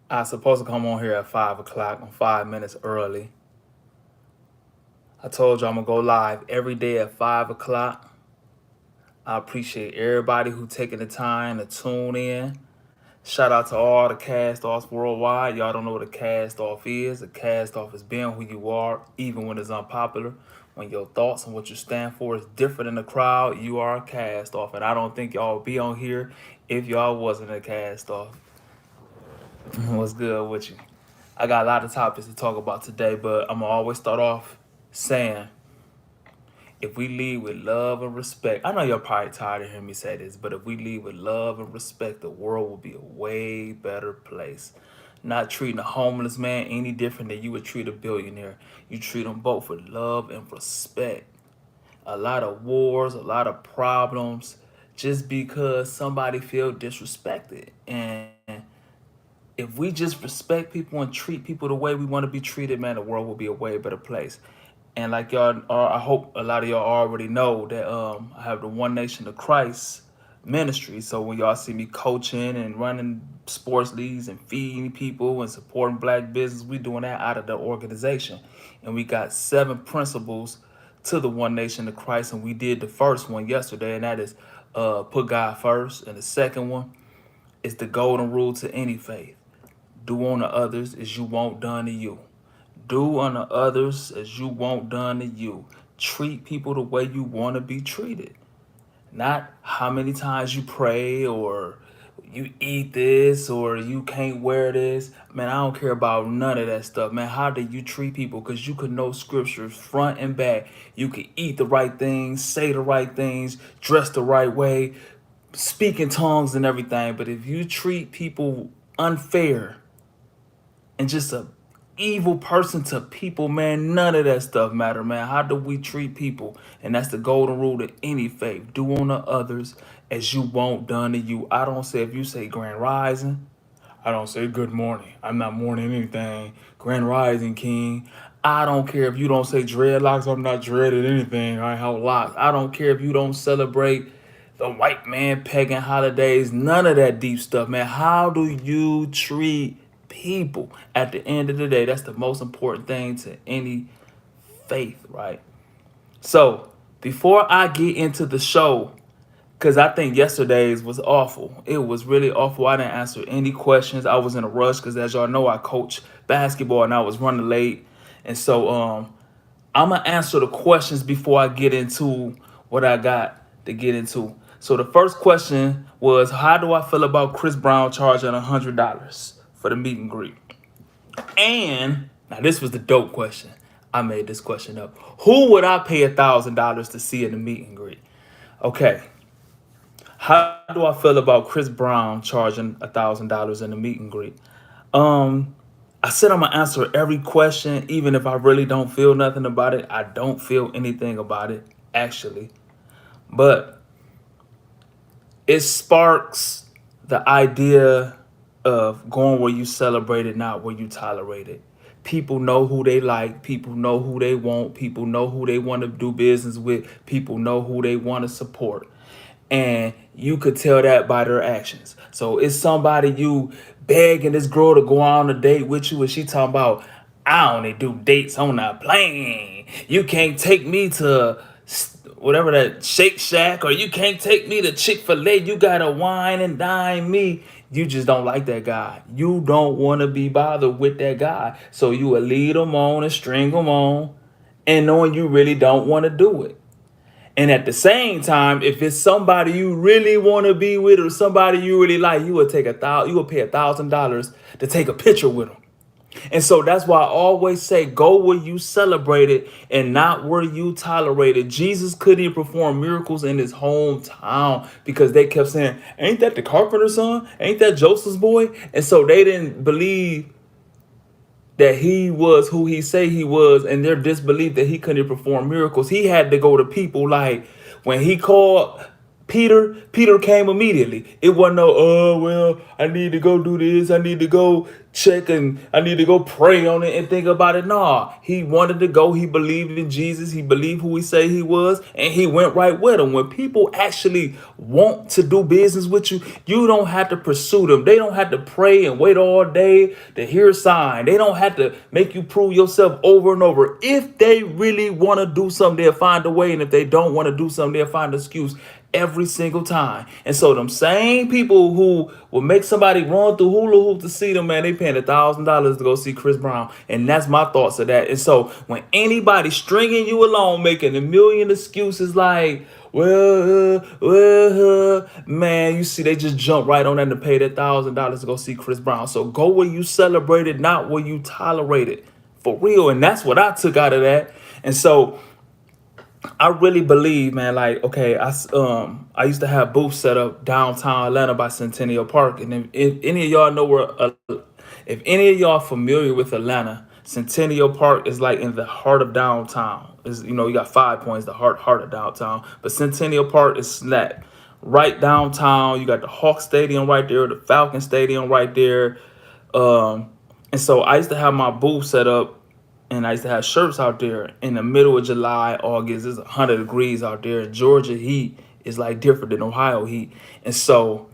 I supposed to come on here at 5 o'clock. I'm 5 minutes early. I told you I'm gonna go live every day at 5 o'clock. I appreciate everybody who taking the time to tune in. Shout out to all the cast offs worldwide. Y'all don't know what a cast off is. A cast off is being who you are, even when it's unpopular. When your thoughts and what you stand for is different in the crowd, you are a cast off. And I don't think y'all would be on here if y'all wasn't a cast off. What's good with you? I got a lot of topics to talk about today, but I'm gonna always start off saying if we lead with love and respect, I know you're probably tired of hearing me say this, but if we lead with love and respect, the world will be a way better place. Not treating a homeless man any different than you would treat a billionaire. You treat them both with love and respect. A lot of wars, a lot of problems, just because somebody feel disrespected. And if we just respect people and treat people the way we want to be treated, man, the world will be a way better place. And like y'all, I hope a lot of y'all already know that I have the One Nation of Christ ministry. So when y'all see me coaching and running sports leagues and feeding people and supporting black business, we doing that out of the organization. And we got 7 principles to the One Nation of Christ, and we did the first one yesterday, and that is put God first. And the second one is the golden rule to any faith: do unto others as you want done to you. Do unto others as you want done to you. Treat people the way you want to be treated. Not how many times you pray or you eat this or you can't wear this. Man, I don't care about none of that stuff, man. How do you treat people? Because you could know scriptures front and back. You could eat the right things, say the right things, dress the right way, speak in tongues and everything. But if you treat people unfair and just a evil person to people, man, none of that stuff matter, man. How do we treat people? And that's the golden rule to any faith: do unto others as you want done to you. I don't say, if you say Grand Rising, I don't say good morning. I'm not mourning anything. Grand Rising King. I don't care if you don't say dreadlocks. I'm not dreaded anything. I have locks. I don't care if you don't celebrate the white man pagan holidays. None of that deep stuff, man. How do you treat people? At the end of the day, that's the most important thing to any faith, right? So before I get into the show, because I think yesterday's was awful. It was really awful. I didn't answer any questions. I was in a rush because, as y'all know, I coach basketball and I was running late. And so I'm going to answer the questions before I get into what I got to get into. So the first question was, how do I feel about Chris Brown charging $100 for the meet and greet? And now this was the dope question. I made this question up. Who would I pay $1,000 to see in the meet and greet? Okay. How do I feel about Chris Brown charging $1,000 in the meet and greet? I said I'm gonna answer every question, even if I really don't feel nothing about it. I don't feel anything about it, actually. But it sparks the idea of going where you celebrate it, not where you tolerate it. People know who they like. People know who they want. People know who they want to do business with. People know who they want to support. And you could tell that by their actions. So it's somebody you begging this girl to go on a date with you, and she talking about, I only do dates on a plane. You can't take me to whatever that Shake Shack, or you can't take me to Chick-fil-A. You gotta wine and dine me. You just don't like that guy. You don't want to be bothered with that guy. So you will lead him on and string him on, and knowing you really don't want to do it. And at the same time, if it's somebody you really want to be with or somebody you really like, you would pay $1,000 to take a picture with them. And so that's why I always say, go where you celebrate it and not where you tolerate it. Jesus couldn't even perform miracles in his hometown because they kept saying, ain't that the carpenter's son? Ain't that Joseph's boy? And so they didn't believe that he was who he say he was, and their disbelief that he couldn't perform miracles. He had to go to people. Like when he called Peter came immediately. It wasn't no, oh well, I need to go do this, I need to go check and I need to go pray on it and think about it. Nah, he wanted to go. He believed in Jesus. He believed who he said he was, and he went right with him. When people actually want to do business with you, you don't have to pursue them. They don't have to pray and wait all day to hear a sign. They don't have to make you prove yourself over and over. If they really want to do something, they'll find a way. And if they don't want to do something, they'll find an excuse every single time. And so them same people who will make somebody run through hula hoop to see them, man, they paying $1,000 to go see Chris Brown. And that's my thoughts of that. And so when anybody stringing you along, making a million excuses like, man, you see, they just jump right on that and pay that $1,000 to go see Chris Brown. So go where you celebrate it, not where you tolerate it. For real. And that's what I took out of that. And so I really believe, man, like, okay, I used to have booths set up downtown Atlanta by Centennial Park. And if any of y'all know if any of y'all familiar with Atlanta, Centennial Park is like in the heart of downtown. Is, you know, you got 5 Points, the heart of downtown. But Centennial Park is slap right downtown. You got the Hawk Stadium right there, the Falcon Stadium right there. And so I used to have my booth set up, and I used to have shirts out there in the middle of July, August. It's 100 degrees out there. And Georgia heat is like different than Ohio heat. And so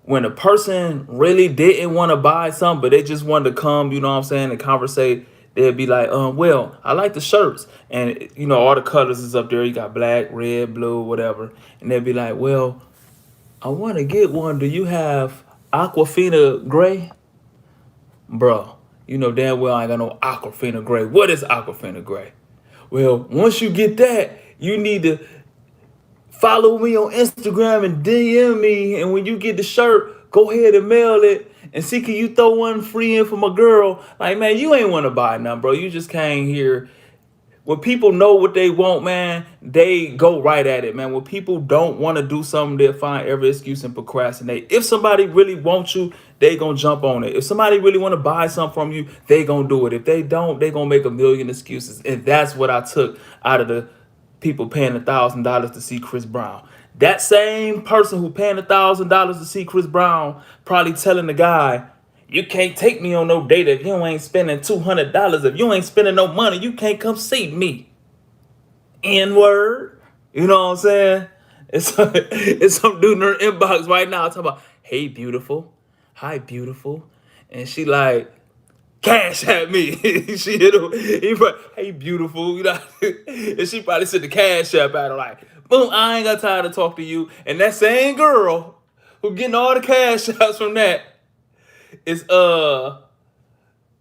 when a person really didn't want to buy something, but they just wanted to come, you know what I'm saying, and conversate, they'd be like, well, I like the shirts. And, you know, all the colors is up there. You got black, red, blue, whatever. And they'd be like, well, I want to get one. Do you have Aquafina gray? Bro, you know damn well I ain't got no Aquafina gray. What is Aquafina gray? Well, once you get that, you need to follow me on Instagram and DM me. And when you get the shirt, go ahead and mail it. And see, can you throw one free in for my girl? Like, man, you ain't want to buy nothing, bro. You just came here. When people know what they want, man, they go right at it, man. When people don't want to do something, they'll find every excuse and procrastinate. If somebody really wants you, they gonna jump on it. If somebody really want to buy something from you, they gonna do it. If they don't, they gonna make a million excuses. And that's what I took out of the people paying $1,000 to see Chris Brown. That same person who paying $1,000 to see Chris Brown probably telling the guy, you can't take me on no date if you ain't spending $200. If you ain't spending no money, you can't come see me. N-word. You know what I'm saying? It's some dude in her inbox right now talking about, hey, beautiful. Hi, beautiful. And she like, cash at me. She hit him. He probably, hey, beautiful. You know, and she probably sent the cash app at her like, boom, I ain't got time to talk to you. And that same girl who getting all the cash apps from that, it's the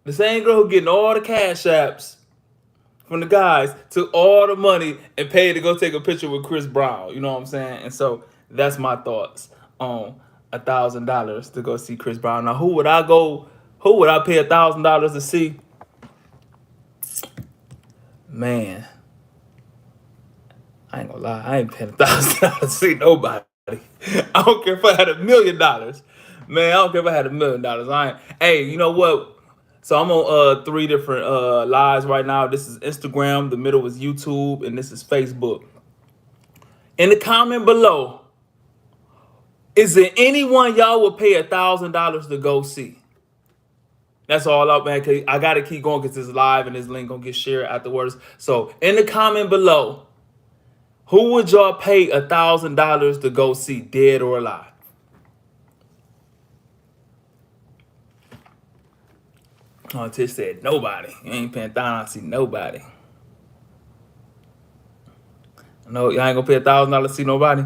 same girl who getting all the cash apps from the guys, took all the money and paid to go take a picture with Chris Brown. You know what I'm saying? And so that's my thoughts on $1,000 to go see Chris Brown. Now, who would I pay $1,000 to see? Man, I ain't gonna lie, I ain't paying $1,000 to see nobody. I don't care if I had $1 million. Man, I don't care if I had $1 million. Hey, you know what? So I'm on 3 different lives right now. This is Instagram, the middle is YouTube, and this is Facebook. In the comment below, is there anyone y'all would pay $1,000 to go see? That's all up, man. Cause I gotta keep going because it's live and this link gonna get shared afterwards. So in the comment below, who would y'all pay $1,000 to go see, dead or alive? Oh, Tish said nobody. You ain't paying $1,000 to see nobody. No, y'all ain't gonna pay $1,000 to see nobody.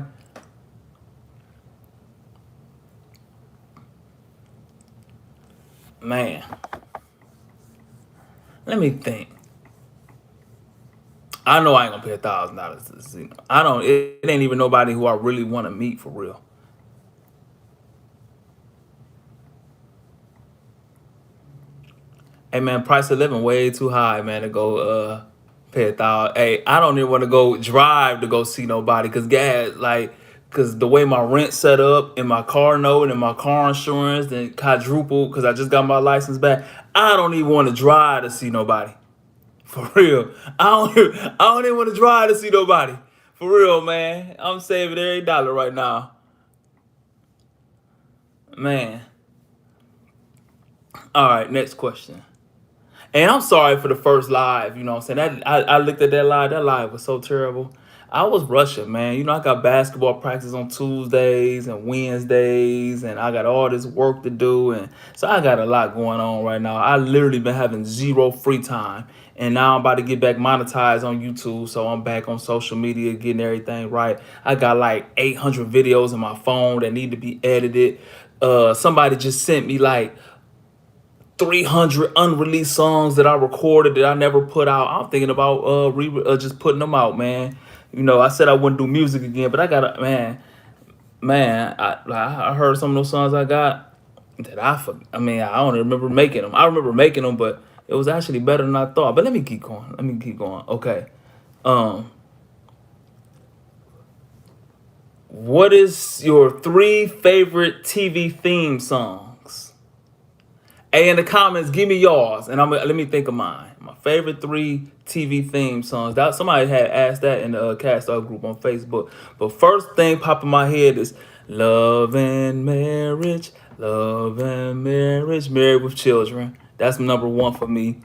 Man, let me think. I know I ain't gonna pay $1,000 to see. It ain't even nobody who I really want to meet for real. Hey man, price of living way too high, man, to go pay $1,000. Hey, I don't even want to go drive to go see nobody because cause the way my rent set up and my car note and my car insurance and quadrupled because I just got my license back. I don't even want to drive to see nobody. For real. I don't even want to drive to see nobody. For real, man. I'm saving every dollar right now. Man. All right, next question. And I'm sorry for the first live, you know what I'm saying? I looked at that live. That live was so terrible. I was rushing, man. You know, I got basketball practice on Tuesdays and Wednesdays, and I got all this work to do. And so I got a lot going on right now. I literally been having zero free time. And now I'm about to get back monetized on YouTube. So I'm back on social media, getting everything right. I got like 800 videos in my phone that need to be edited. Somebody just sent me like 300 unreleased songs that I recorded that I never put out. I'm thinking about just putting them out, man. You know, I said I wouldn't do music again, but I got to, man. I heard some of those songs I got that I mean, I don't remember making them. I remember making them, but it was actually better than I thought. But let me keep going. Okay. Um, what is your 3 favorite TV theme songs? Hey, in the comments, give me yours, and let me think of mine. My favorite 3 TV theme songs. That somebody had asked that in the Cast Off group on Facebook. But first thing pop in my head is Love and Marriage, Love and Marriage, Married with Children. That's number 1 for me.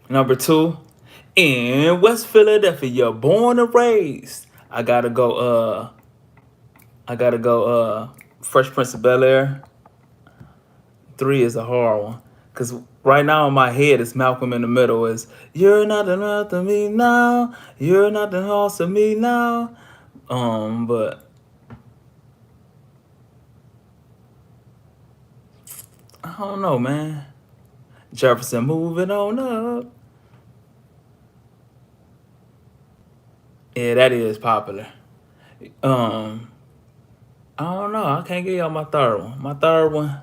Number 2, in West Philadelphia, born and raised. I gotta go. Fresh Prince of Bel Air. 3 is a hard one. Cause right now in my head it's Malcolm in the Middle is you're not enough to me now. You're not the house of me now. But I don't know, man. Jefferson moving on up. Yeah, that is popular. Um, I don't know. I can't give y'all my third one. My third one,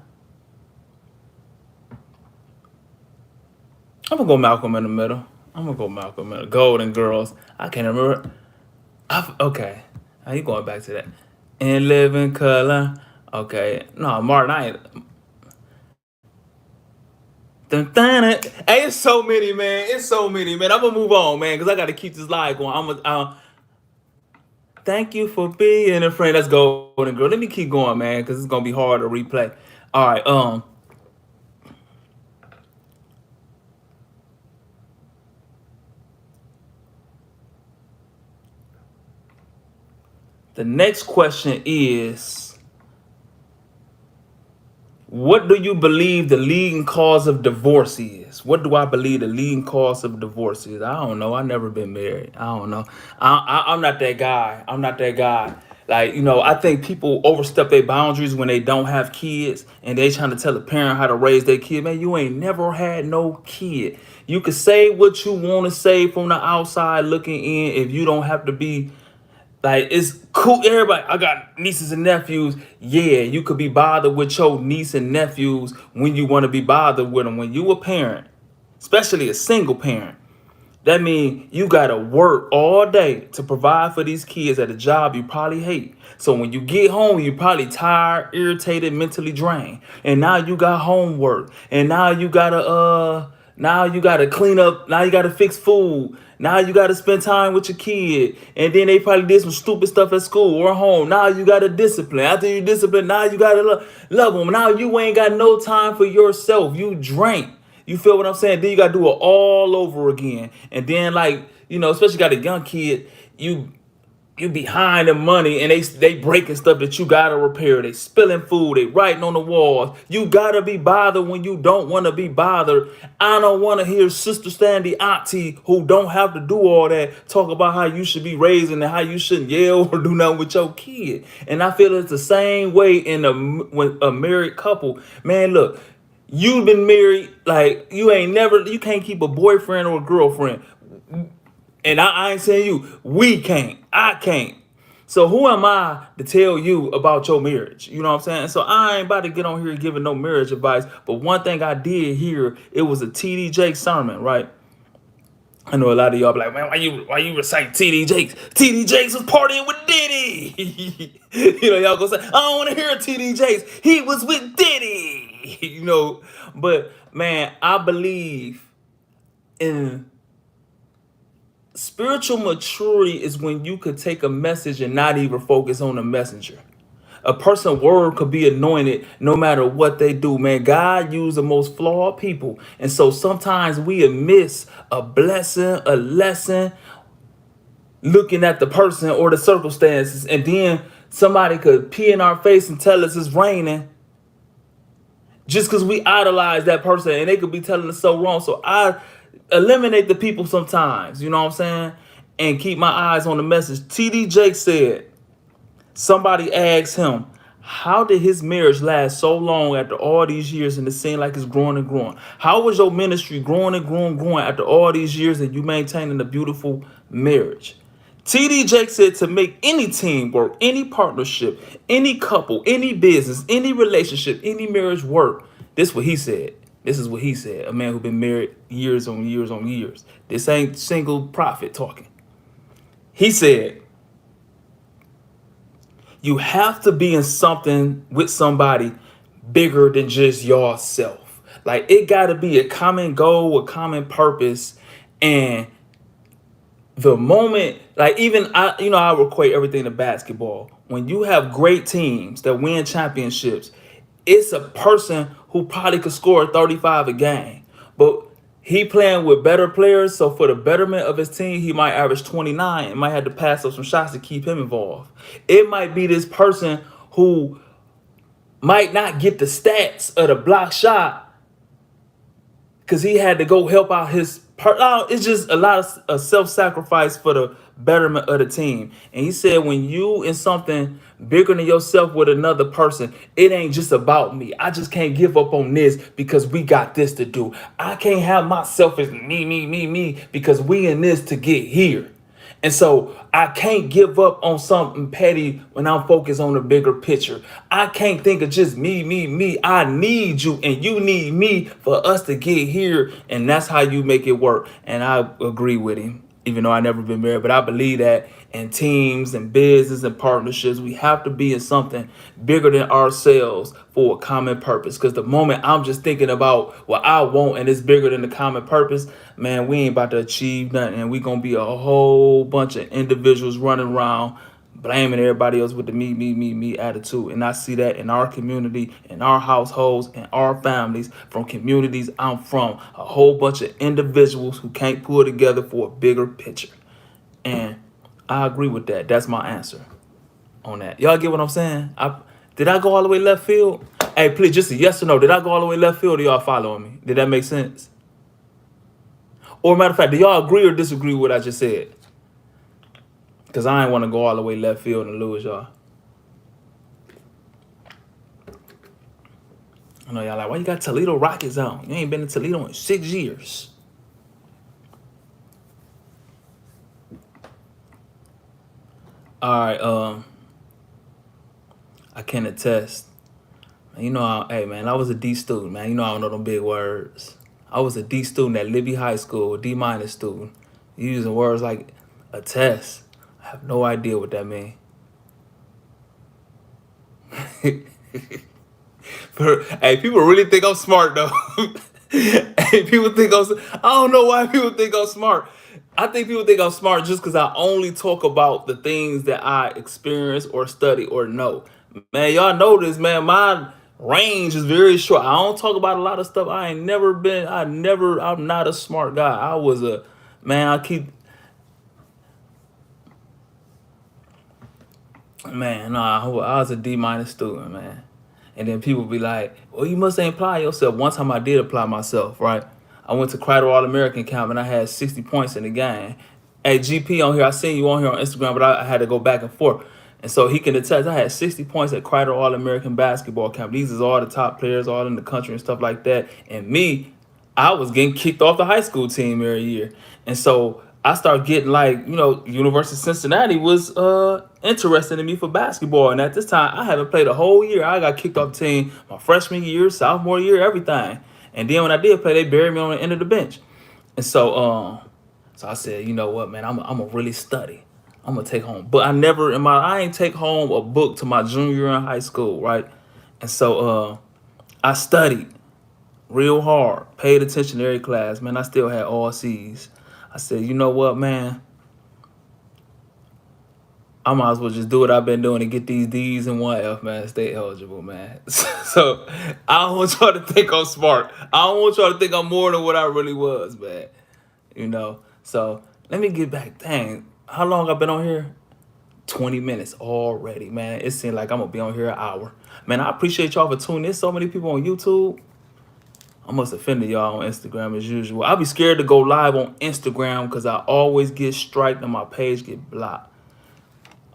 I'm gonna go Malcolm in the Middle. I'm gonna go Malcolm in the Middle. Golden Girls. I can't remember. Okay. How you going back to that? In Living Color. Okay. No, Martin, I ain't. Dun, dun, dun. Hey, it's so many, man. It's so many, man. I'm gonna move on, man, because I gotta keep this live going. Thank you for being a friend. Let's go, Golden Girl. Let me keep going, man, because it's gonna be hard to replay. All right. The next question is, what do you believe the leading cause of divorce is? What do I believe the leading cause of divorce is? I don't know. I've never been married. I don't know. I'm not that guy. I'm not that guy. Like, you know, I think people overstep their boundaries when they don't have kids and they trying to tell a parent how to raise their kid. Man, you ain't never had no kid. You can say what you want to say from the outside looking in if you don't have to be like, it's cool. Everybody, I got nieces and nephews. Yeah, you could be bothered with your niece and nephews when you want to be bothered with them. When you a parent, especially a single parent, that means you gotta work all day to provide for these kids at a job you probably hate. So when you get home, you're probably tired, irritated, mentally drained. And now you got homework. And now you gotta clean up, now you gotta fix food. Now you gotta spend time with your kid. And then they probably did some stupid stuff at school or home. Now you gotta discipline. After you discipline, now you gotta love them. Now you ain't got no time for yourself. You drank. You feel what I'm saying? Then you gotta do it all over again. And then, like, you know, especially got a young kid, you behind the money and they breaking stuff that you gotta repair. They spilling food, they writing on the walls. You gotta be bothered when you don't want to be bothered. I don't want to hear Sister Sandy Auntie, who don't have to do all that, talk about how you should be raising and how you shouldn't yell or do nothing with your kid. And I feel it's the same way when a married couple. Man, look, you've been married, like, you can't keep a boyfriend or a girlfriend. And I ain't saying you, we can't. I can't. So who am I to tell you about your marriage? You know what I'm saying? So I ain't about to get on here giving no marriage advice. But one thing I did hear, it was a TD Jakes sermon, right? I know a lot of y'all be like, man, why you recite TD Jakes? TD Jakes was partying with Diddy. You know, y'all gonna say, I don't want to hear TD Jakes. He was with Diddy. You know, but man, I believe in spiritual maturity is when you could take a message and not even focus on the messenger. A person's word could be anointed no matter what they do, man. God used the most flawed people. And so sometimes we miss a blessing, a lesson, looking at the person or the circumstances. And then somebody could pee in our face and tell us it's raining just because we idolize that person, and they could be telling us so wrong. So I eliminate the people sometimes, you know what I'm saying? And keep my eyes on the message. TD Jake said, somebody asked him, how did his marriage last so long after all these years and it seemed like it's growing and growing? How was your ministry growing and growing and growing after all these years and you maintaining a beautiful marriage? TD Jake said to make any team work, any partnership, any couple, any business, any relationship, any marriage work. This is what he said. This is what he said. A man who been married years on years on years. This ain't single prophet talking. He said, you have to be in something with somebody bigger than just yourself. Like it got to be a common goal, a common purpose. And the moment, like even I would equate everything to basketball. When you have great teams that win championships, it's a person who probably could score 35 a game. But he playing with better players, so for the betterment of his team, he might average 29 and might have to pass up some shots to keep him involved. It might be this person who might not get the stats of the block shot because he had to go help out his it's just a lot of self-sacrifice for the betterment of the team. And he said, when you in something bigger than yourself with another person, it ain't just about me. I just can't give up on this because we got this to do. I can't have myself as me because we in this to get here. And so I can't give up on something petty when I'm focused on the bigger picture. I can't think of just me. I need you and you need me for us to get here. And that's how you make it work. And I agree with him, even though I never been married. But I believe that in teams and business and partnerships, we have to be in something bigger than ourselves for a common purpose. Because the moment I'm just thinking about what I want and it's bigger than the common purpose, man, we ain't about to achieve nothing. And we going to be a whole bunch of individuals running around blaming everybody else with the me attitude. And I see that in our community, in our households, in our families, from communities I'm from, a whole bunch of individuals who can't pull together for a bigger picture. And I agree with that. That's my answer on that. Y'all get what I'm saying? Did I go all the way left field? Hey, please, just a yes or no. Did I go all the way left field or y'all following me? Did that make sense? Or matter of fact, do y'all agree or disagree with what I just said? Because I ain't want to go all the way left field and lose y'all. I know y'all like, why you got Toledo Rockets on? You ain't been to Toledo in 6 years. All right, I can attest. You know, hey man, I was a D student, man. You know I don't know them big words. I was a D student at Libby High School, a D- student. Using words like attest. I have no idea what that means. Hey, people really think I'm smart though. Hey, people think I don't know why people think I'm smart. I think people think I'm smart just because I only talk about the things that I experience or study or know. Man, y'all know this, man. My range is very short. I don't talk about a lot of stuff. I'm not a smart guy. I was a D- student, man. And then people be like, well, you must ain't apply yourself. One time I did apply myself, right? I went to Crider All-American camp and I had 60 points in the game. Hey, GP on here, I seen you on here on Instagram, but I had to go back and forth. And so he can attest, I had 60 points at Crider All-American basketball camp. These is all the top players all in the country and stuff like that. And me, I was getting kicked off the high school team every year. And so I started getting University of Cincinnati was interested in me for basketball. And at this time, I haven't played a whole year. I got kicked off the team my freshman year, sophomore year, everything. And then when I did play, they buried me on the end of the bench. And so I said, you know what, man, I'm gonna really study. I'm gonna take home. But I ain't take home a book to my junior year in high school, right? And so I studied real hard, paid attention to every class, man. I still had all C's. I said, you know what, man? I might as well just do what I've been doing and get these D's and one F, man. Stay eligible, man. So I don't want y'all to think I'm smart. I don't want y'all to think I'm more than what I really was, man. You know. So let me get back. Dang, how long I been on here? 20 minutes already, man. It seems like I'm gonna be on here an hour. Man, I appreciate y'all for tuning in. So many people on YouTube. I must offended y'all on Instagram as usual. I'll be scared to go live on Instagram because I always get striked and my page get blocked.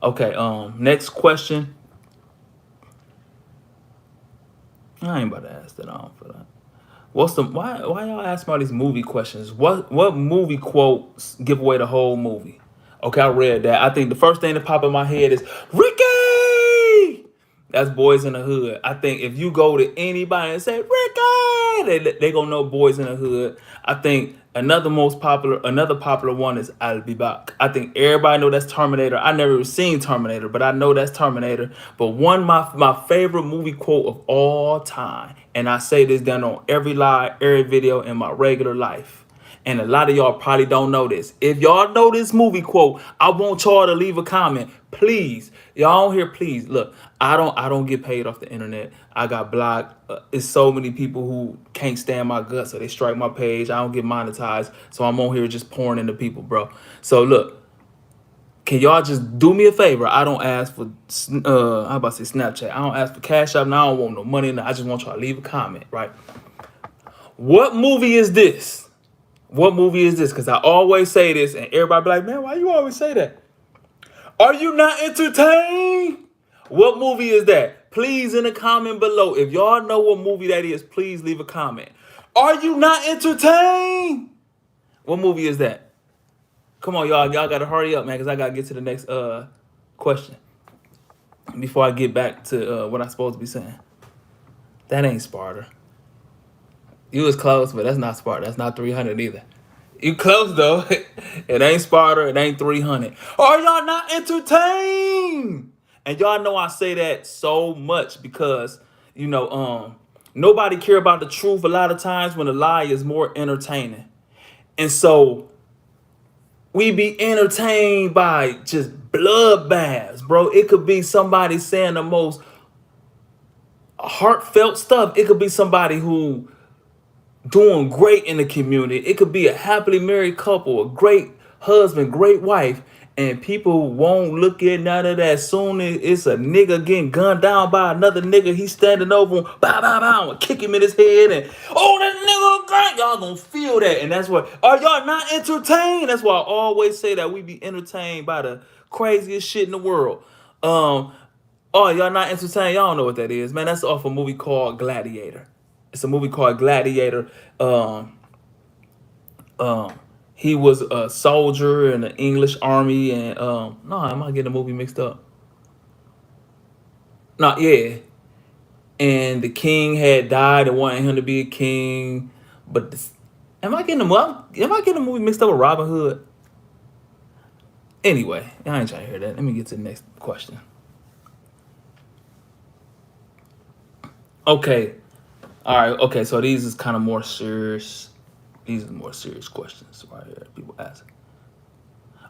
Okay, next question. I ain't about to ask that on for that. What's the why y'all ask me all these movie questions? What movie quotes give away the whole movie? Okay, I read that. I think the first thing that pop in my head is Ricky. That's Boys in the Hood. I think if you go to anybody and say Ricky, they gonna know Boys in the Hood. I think another popular one is I'll Be Back. I think everybody know that's Terminator. I never even seen Terminator, but I know that's Terminator. But one my favorite movie quote of all time, and I say this down on every live, every video in my regular life. And a lot of y'all probably don't know this. If y'all know this movie quote, I want y'all to leave a comment. Please. Y'all here, please. Look, I don't get paid off the internet. I got blocked. It's so many people who can't stand my guts, so they strike my page. I don't get monetized. So I'm on here just pouring into people, bro. So look, can y'all just do me a favor? I don't ask for how about to say Snapchat. I don't ask for Cash App, and I don't want no money. I just want y'all to leave a comment, right? What movie is this? What movie is this? Because I always say this, and everybody be like, man, why you always say that? Are you not entertained? What movie is that? Please, in the comment below, if y'all know what movie that is, please leave a comment. Are you not entertained? What movie is that? Come on, y'all. Y'all got to hurry up, man, because I got to get to the next question before I get back to what I'm supposed to be saying. That ain't Sparta. You was close, but that's not Sparta. That's not 300 either. You close though. It ain't Sparta. It ain't 300. Are y'all not entertained? And y'all know I say that so much because nobody care about the truth a lot of times when a lie is more entertaining, and so we be entertained by just bloodbaths, bro. It could be somebody saying the most heartfelt stuff. It could be somebody who doing great in the community. It could be a happily married couple, a great husband, great wife, and people won't look at none of that. Soon as it's a nigga getting gunned down by another nigga, he's standing over him, bow, bow, bow, and kick him in his head, and that nigga great. Y'all gonna feel that, and that's what. Are y'all not entertained? That's why I always say that we be entertained by the craziest shit in the world. Oh, y'all not entertained? Y'all don't know what that is, man. That's off a movie called Gladiator. It's a movie called Gladiator. He was a soldier in the English army, and no, am I getting the movie mixed up? No, yeah. And the king had died and wanted him to be a king, but am I getting the movie mixed up with Robin Hood? Anyway, I ain't trying to hear that. Let me get to the next question. Okay. All right. Okay. So these is kind of more serious. These are more serious questions right here. People ask.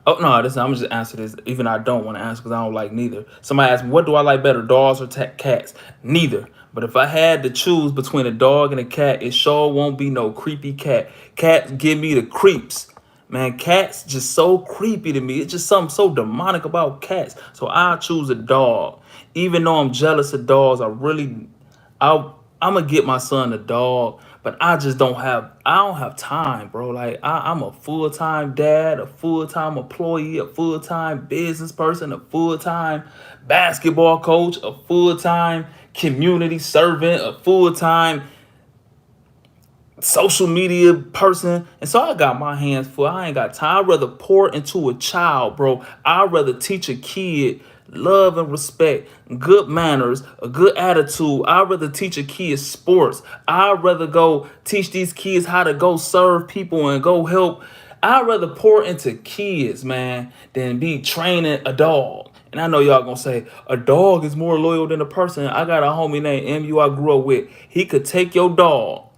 Oh no, listen, I'm just answer this. Even I don't want to answer because I don't like neither. Somebody asked me, what do I like better, dogs or cats? Neither. But if I had to choose between a dog and a cat, it sure won't be no creepy cat. Cats give me the creeps. Man, cats just so creepy to me. It's just something so demonic about cats. So I'll choose a dog. Even though I'm jealous of dogs, I'm gonna get my son a dog, but I don't have time, bro. Like I'm a full-time dad, a full-time employee, a full-time business person, a full-time basketball coach, a full-time community servant, a full-time social media person. And so I got my hands full. I ain't got time. I'd rather pour into a child, bro. I'd rather teach a kid love and respect, good manners, a good attitude. I'd rather teach a kid sports. I'd rather go teach these kids how to go serve people and go help. I'd rather pour into kids, man, than be training a dog. And I know y'all gonna say a dog is more loyal than a person. I got a homie named MU I grew up with. He could take your dog,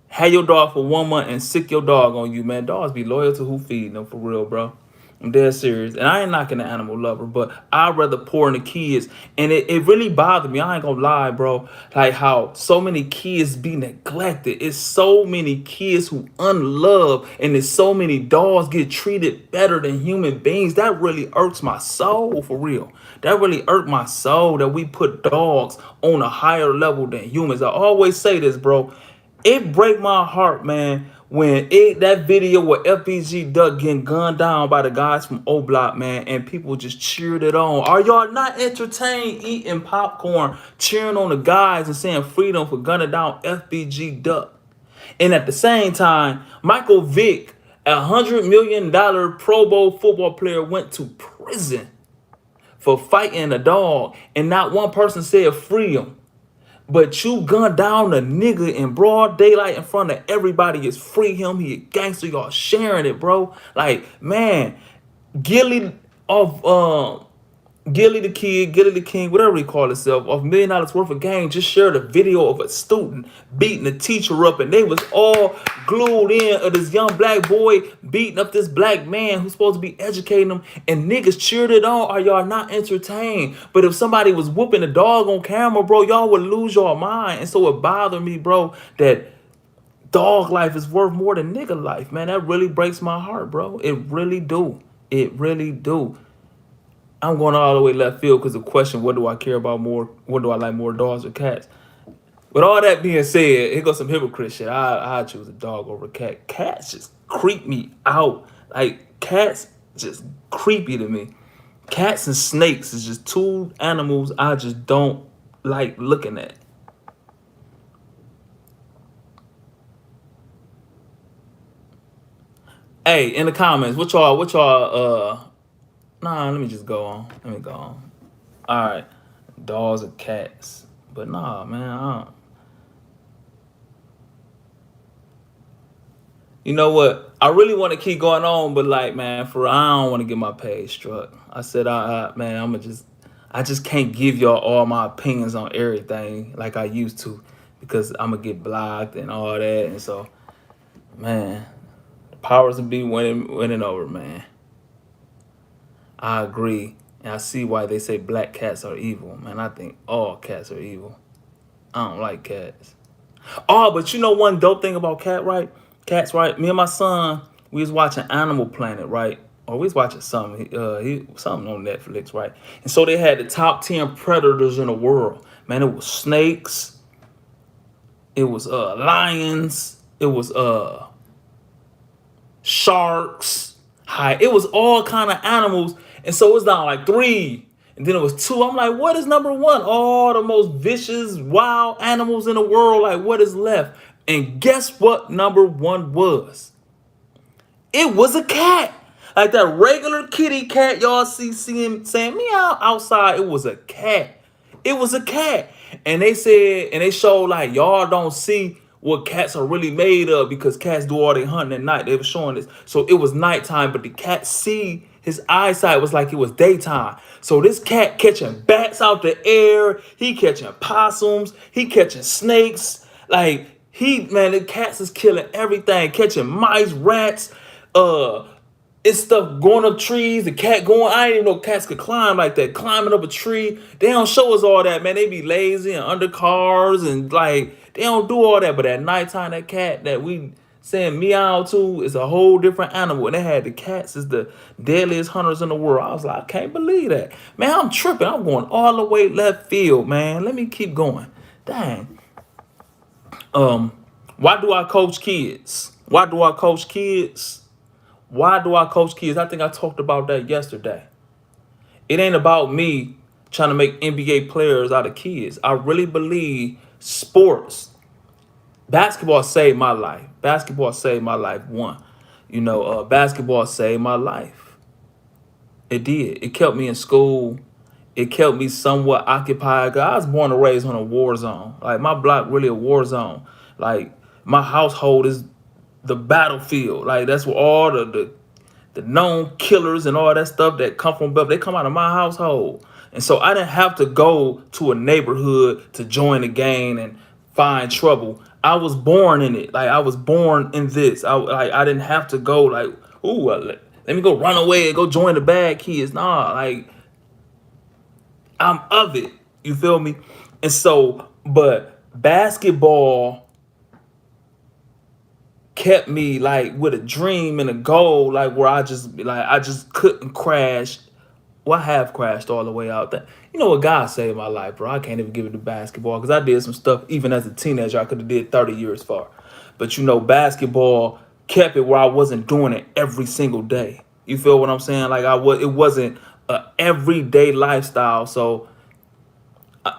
have your dog for 1 month, and sick your dog on you, man. Dogs be loyal to who feeding them, for real, bro. I'm dead serious. And I ain't knocking the animal lover, but I'd rather pour into kids. And it really bothered me. I ain't gonna lie, bro. Like how so many kids be neglected. It's so many kids who unloved, and there's so many dogs get treated better than human beings. That really irks my soul, for real. That really irked my soul that we put dogs on a higher level than humans. I always say this, bro. It break my heart, man, when that video with FBG Duck getting gunned down by the guys from O Block, man, and people just cheered it on. Are y'all not entertained eating popcorn, cheering on the guys and saying freedom for gunning down FBG Duck? And at the same time, Michael Vick, $100 million Pro Bowl football player, went to prison for fighting a dog, and not one person said free him. But you gunned down a nigga in broad daylight in front of everybody. Is free him. He a gangster. Y'all sharing it, bro. Like, man, Gilly of Gilly the Kid, Gilly the King, whatever he called himself, of $1 million worth of game, just shared a video of a student beating a teacher up, and they was all glued in of this young black boy beating up this black man who's supposed to be educating them, and niggas cheered it on. Are y'all not entertained? But if somebody was whooping a dog on camera, bro, y'all would lose your mind. And so it bothered me, bro, that dog life is worth more than nigga life, man. That really breaks my heart, bro. It really do. It really do. I'm going all the way left field because the question, what do I care about more? What do I like more, dogs or cats? With all that being said, here goes some hypocrite shit. I choose a dog over a cat. Cats just creep me out. Like, cats just creepy to me. Cats and snakes is just two animals I just don't like looking at. Hey, in the comments, nah, let me just go on. Let me go on. All right, dogs or cats. But nah, man, I don't. You know what? I really want to keep going on, but like, man, for I don't want to get my page struck. I said, man, I just can't give y'all all my opinions on everything like I used to, because I'm gonna get blocked and all that. And so, man, the powers that be winning over, man. I agree, and I see why they say black cats are evil, man. I think all cats are evil. I don't like cats. Oh, but you know one dope thing about cats, right? Me and my son, we was watching Animal Planet, right? Or we was watching something, something on Netflix, right? And so they had the top 10 predators in the world. Man, it was snakes, it was lions, it was sharks, it was all kind of animals. And so it's down like 3. And then it was 2. I'm like, what is number 1? All the most vicious, wild animals in the world. Like, what is left? And guess what number 1 was? It was a cat. Like that regular kitty cat y'all see him saying meow outside. It was a cat. It was a cat. And they said, and they showed like, y'all don't see what cats are really made of, because cats do all their hunting at night. They were showing this. So it was nighttime, but the cat see, his eyesight was like it was daytime. So this cat catching bats out the air. He catching possums. He catching snakes. Like, man, the cats is killing everything. Catching mice, rats, it's stuff going up trees. The cat going, I didn't even know cats could climb like that, climbing up a tree. They don't show us all that, man. They be lazy and under cars, and like, they don't do all that. But at nighttime, that cat that we saying meow to is a whole different animal. And they had the cats as the deadliest hunters in the world. I was like, I can't believe that. Man, I'm tripping. I'm going all the way left field, man. Let me keep going. Dang. Why do I coach kids? Why do I coach kids? Why do I coach kids? I think I talked about that yesterday. It ain't about me trying to make NBA players out of kids. I really believe sports, basketball saved my life. Basketball saved my life. One, basketball saved my life. It did. It kept me in school. It kept me somewhat occupied. 'Cause I was born and raised on a war zone. Like, my block really a war zone. Like, my household is the battlefield. Like, that's where all the known killers and all that stuff that come from Beverly, they come out of my household. And so I didn't have to go to a neighborhood to join a gang and find trouble. I was born in it. Like, I was born in this. I didn't have to go like, ooh, let me go run away and go join the bad kids. Nah, like I'm of it. You feel me? And so, but basketball kept me like with a dream and a goal, like where I just couldn't crash. Well, I have crashed all the way out there. You know what, God saved my life, bro. I can't even give it to basketball because I did some stuff even as a teenager I could have did 30 years for. But you know, basketball kept it where I wasn't doing it every single day. You feel what I'm saying? Like it wasn't a everyday lifestyle. So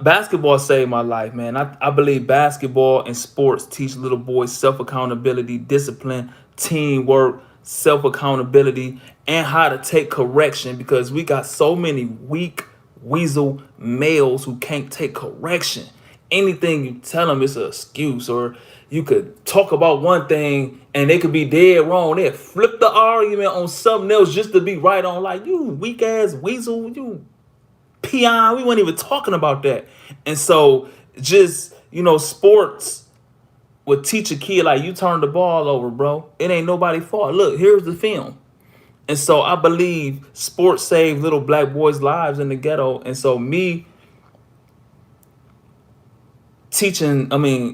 basketball saved my life, man. I believe basketball and sports teach little boys self-accountability, discipline, teamwork, self-accountability, and how to take correction because we got so many weak weasel males who can't take correction. Anything you tell them is an excuse, or you could talk about one thing and they could be dead wrong. They flip the argument on something else just to be right on. Like, you weak ass weasel, you peon. We weren't even talking about that. And so just, sports would teach a kid like, you turned the ball over, bro. It ain't nobody's fault. Look, here's the film. And so I believe sports saved little black boys' lives in the ghetto. And so me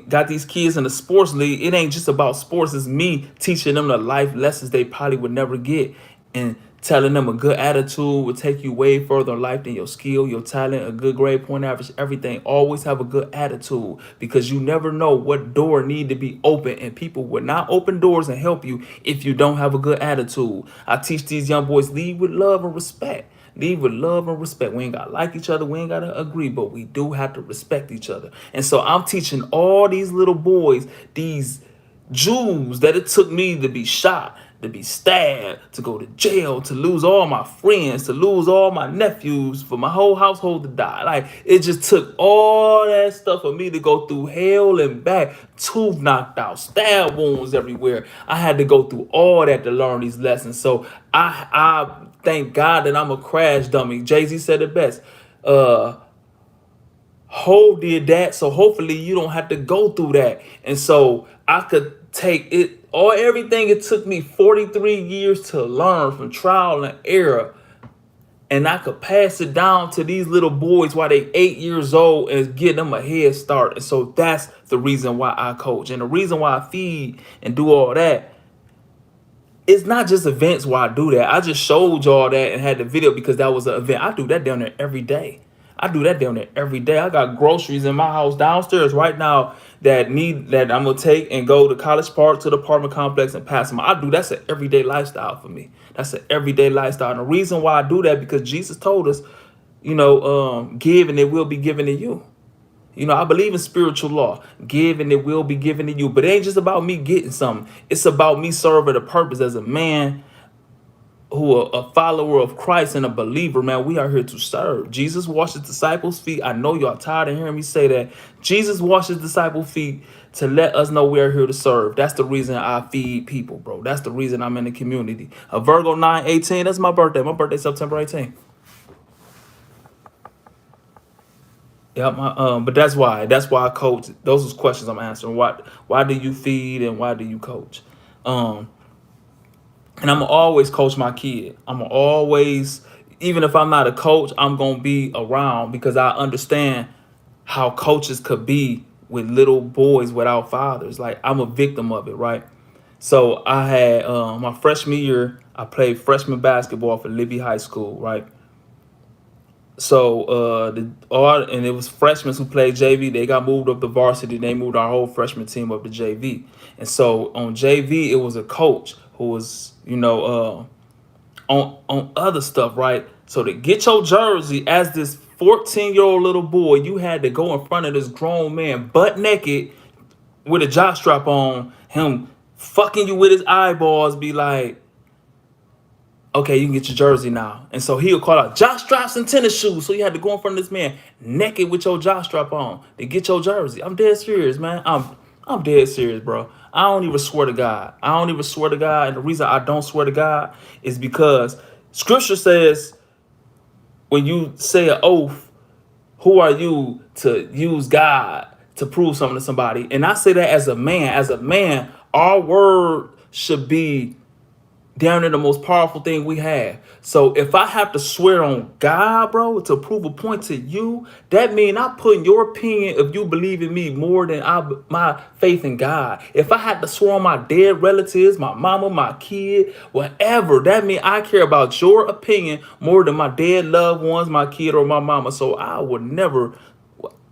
got these kids in the sports league. It ain't just about sports. It's me teaching them the life lessons they probably would never get, and telling them a good attitude will take you way further in life than your skill, your talent, a good grade point average, everything. Always have a good attitude because you never know what door need to be open, and people will not open doors and help you if you don't have a good attitude. I teach these young boys, lead with love and respect. Lead with love and respect. We ain't got to like each other. We ain't got to agree, but we do have to respect each other. And so I'm teaching all these little boys, these Jews, that it took me to be shot, to be stabbed, to go to jail, to lose all my friends, to lose all my nephews, for my whole household to die. Like, it just took all that stuff for me to go through hell and back, tooth knocked out, stab wounds everywhere. I had to go through all that to learn these lessons. So I thank God that I'm a crash dummy. Jay-Z said it best. Hov did that, so hopefully you don't have to go through that. And so I could take it or everything it took me 43 years to learn from trial and error, and I could pass it down to these little boys while they 8 years old and get them a head start. And so that's the reason why I coach, and the reason why I feed and do all that. It's not just events where I do that. I just showed y'all that and had the video because that was an event. I do that down there every day. I got groceries in my house downstairs right now that I'm gonna take and go to College Park to the apartment complex and pass them. That's an everyday lifestyle for me. That's an everyday lifestyle. And the reason why I do that because Jesus told us, give and it will be given to you. I believe in spiritual law. Give and it will be given to you. But it ain't just about me getting something. It's about me serving a purpose as a man who a follower of Christ and a believer, man. We are here to serve. Jesus washed his disciples' feet. I know y'all tired of hearing me say that. Jesus washed his disciples' feet to let us know we are here to serve. That's the reason I feed people, bro. That's the reason I'm in the community. A Virgo 9/18. That's my birthday. My birthday September 18th. Yeah, but that's why I coach. Those are questions I'm answering. Why do you feed and why do you coach? And I'm gonna always coach my kid. Even if I'm not a coach, I'm gonna be around because I understand how coaches could be with little boys without fathers. Like, I'm a victim of it, right? So I had my freshman year, I played freshman basketball for Libby High School, right? So and it was freshmen who played JV. They got moved up to varsity. They moved our whole freshman team up to JV. And so on JV, it was a coach who was, on other stuff, right? So to get your jersey as this 14-year-old little boy, you had to go in front of this grown man butt naked with a jockstrap on, him fucking you with his eyeballs, be like, okay, you can get your jersey now. And so he'll call out jockstraps and tennis shoes. So you had to go in front of this man naked with your jockstrap on to get your jersey. I'm dead serious, man. I'm dead serious, bro. I don't even swear to God. And the reason I don't swear to God is because scripture says when you say an oath, who are you to use God to prove something to somebody? And I say that as a man. Our word should be Damn near the most powerful thing we have. So if I have to swear on God, bro, to prove a point to you, that means I'm putting your opinion of you believe in me more than my faith in God. If I had to swear on my dead relatives, my mama, my kid, whatever, that means I care about your opinion more than my dead loved ones, my kid, or my mama. So I would never.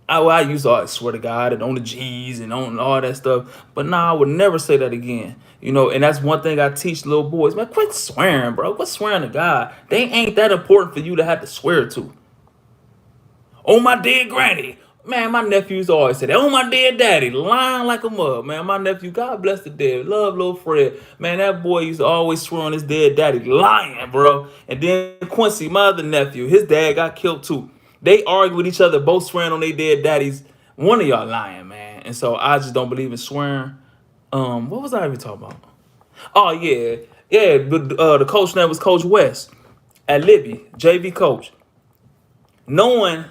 I used to always swear to God and on the G's and on all that stuff. But nah, I would never say that again. You know, and that's one thing I teach little boys. Man, quit swearing, bro. Quit swearing to God. They ain't that important for you to have to swear to. On my dead granny. Man, my nephews always say that. On my dead daddy. Lying like a mug. Man, my nephew, God bless the dead. Love little Fred. Man, that boy used to always swear on his dead daddy. Lying, bro. And then Quincy, my other nephew, his dad got killed too. They argue with each other, both swearing on their dead daddies. One of y'all lying, man. And so I just don't believe in swearing. What was I even talking about? Oh yeah. Yeah, but the coach name was Coach West at Libby, JV coach. Knowing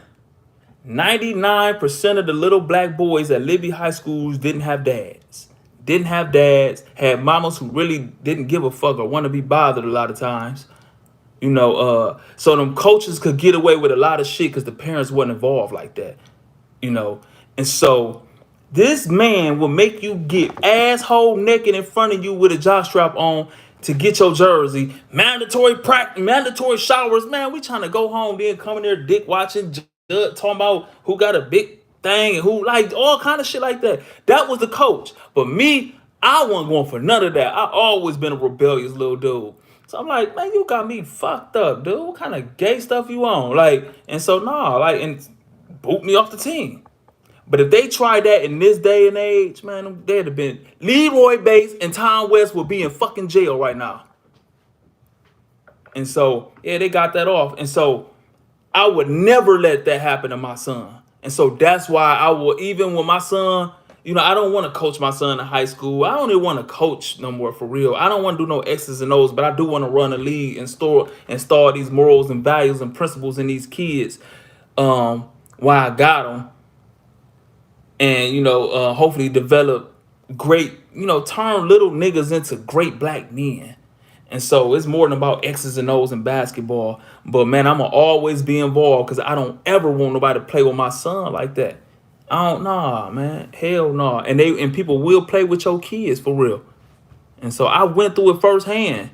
99% of the little black boys at Libby high schools didn't have dads. Didn't have dads, had mamas who really didn't give a fuck or want to be bothered a lot of times. You know, so them coaches could get away with a lot of shit because the parents wasn't involved like that. You know, and so this man will make you get asshole naked in front of you with a jockstrap on to get your jersey. Mandatory practice, mandatory showers. Man, we trying to go home, then come in there dick watching, talking about who got a big thing and who like all kind of shit like that. That was the coach. But me, I wasn't going for none of that. I always been a rebellious little dude. So I'm like, man, you got me fucked up, dude. What kind of gay stuff you on? Like, and so nah, like, and boot me off the team. But if they tried that in this day and age, man, they'd have been Leroy Bates and Tom West would be in fucking jail right now. And so, yeah, they got that off. And so I would never let that happen to my son. And so that's why I will, even when my son, you know, I don't want to coach my son in high school. I don't even want to coach no more for real. I don't want to do no X's and O's, but I do want to run a league and install these morals and values and principles in these kids. While I got them, and you know, hopefully develop great, you know, turn little niggas into great black men. And so it's more than about X's and O's in basketball. But man, I'm gonna always be involved because I don't ever want nobody to play with my son like that. I don't nah, man. Hell no. Nah. And people will play with your kids for real. And so I went through it firsthand.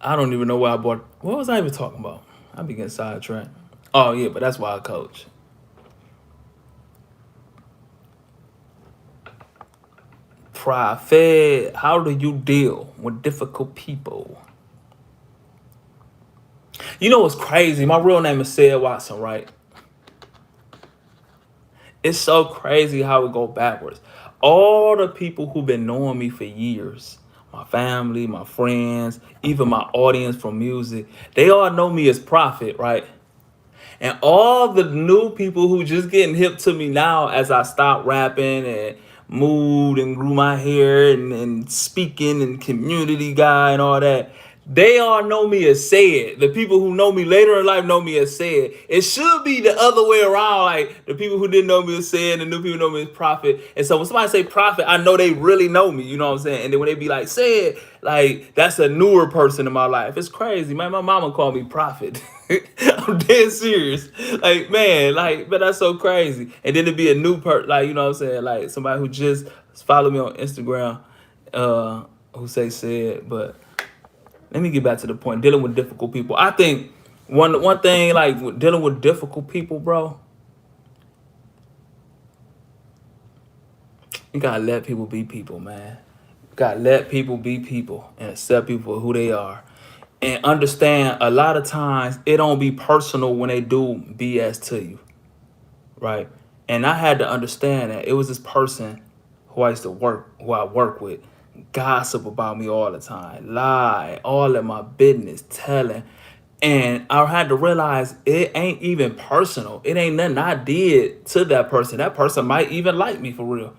I don't even know why I bought. What was I even talking about? I be getting sidetracked. Oh yeah, but that's why I coach. Prophet, how do you deal with difficult people? You know what's crazy? My real name is Sid Watson, right? It's so crazy how it go backwards. All the people who've been knowing me for years, my family, my friends, even my audience from music, they all know me as Prophet, right? And all the new people who just getting hip to me now as I stop rapping and moved and grew my hair and speaking and community guy and all that, they all know me as Said. The people who know me later in life know me as Said. It should be the other way around. Like the people who didn't know me as Said and the new people know me as Prophet. And so when somebody say Prophet, I know they really know me. You know what I'm saying? And then when they be like Said, like that's a newer person in my life. It's crazy, man. My mama called me Prophet. I'm dead serious. Like, man, like, but that's so crazy. And then to be a new person, like, you know what I'm saying? Like somebody who just follow me on Instagram, who said, but let me get back to the point. Dealing with difficult people. I think one thing like dealing with difficult people, bro, you gotta let people be people, man. You gotta let people be people and accept people for who they are. And understand a lot of times it don't be personal when they do BS to you. Right. And I had to understand that it was this person who I work with, gossip about me all the time, lie, all of my business, telling. And I had to realize it ain't even personal. It ain't nothing I did to that person. That person might even like me for real.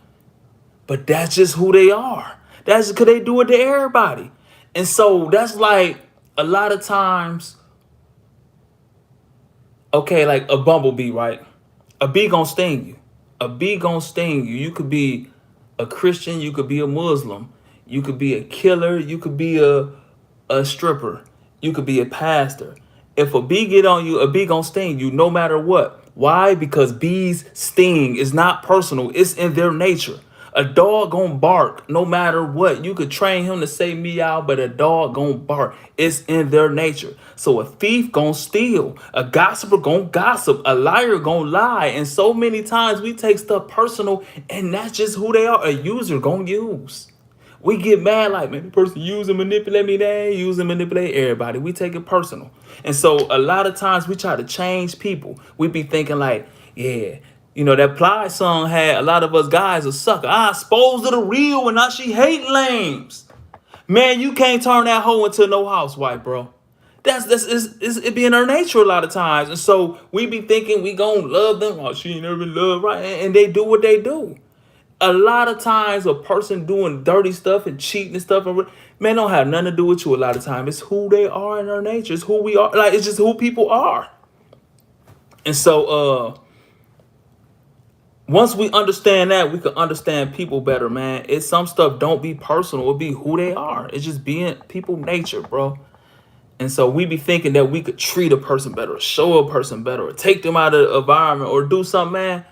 But that's just who they are. That's because they do it to everybody. And so that's like a lot of times Okay, like a bumblebee, right? A bee gonna sting you. A bee gonna sting you. You could be a Christian, you could be a Muslim, you could be a killer, you could be a stripper, you could be a pastor. If a bee get on you, a bee gonna sting you no matter what. Why? Because bees sting is not personal. It's in their nature. A dog gonna bark no matter what. You could train him to say meow, but a dog gonna bark. It's in their nature. So a thief gonna steal. A gossiper gonna gossip. A liar gonna lie. And so many times we take stuff personal, and that's just who they are. A user gonna use. We get mad like, man, the person use and manipulate me. They ain't use and manipulate everybody. We take it personal. And so a lot of times we try to change people. We be thinking like, yeah, that Ply song had a lot of us guys a sucker. I exposed to the real and now she hate lames. Man, you can't turn that hoe into no housewife, bro. It be in her nature a lot of times. And so we be thinking we gonna love them. Oh, she ain't never been loved, right? And they do what they do. A lot of times a person doing dirty stuff and cheating and stuff, man, don't have nothing to do with you a lot of time. It's who they are in their nature. It's who we are. Like, it's just who people are. And so once we understand that, we can understand people better, man. It's some stuff don't be personal. It be who they are. It's just being people nature, bro. And so we be thinking that we could treat a person better, or show a person better, or take them out of the environment, or do something, man.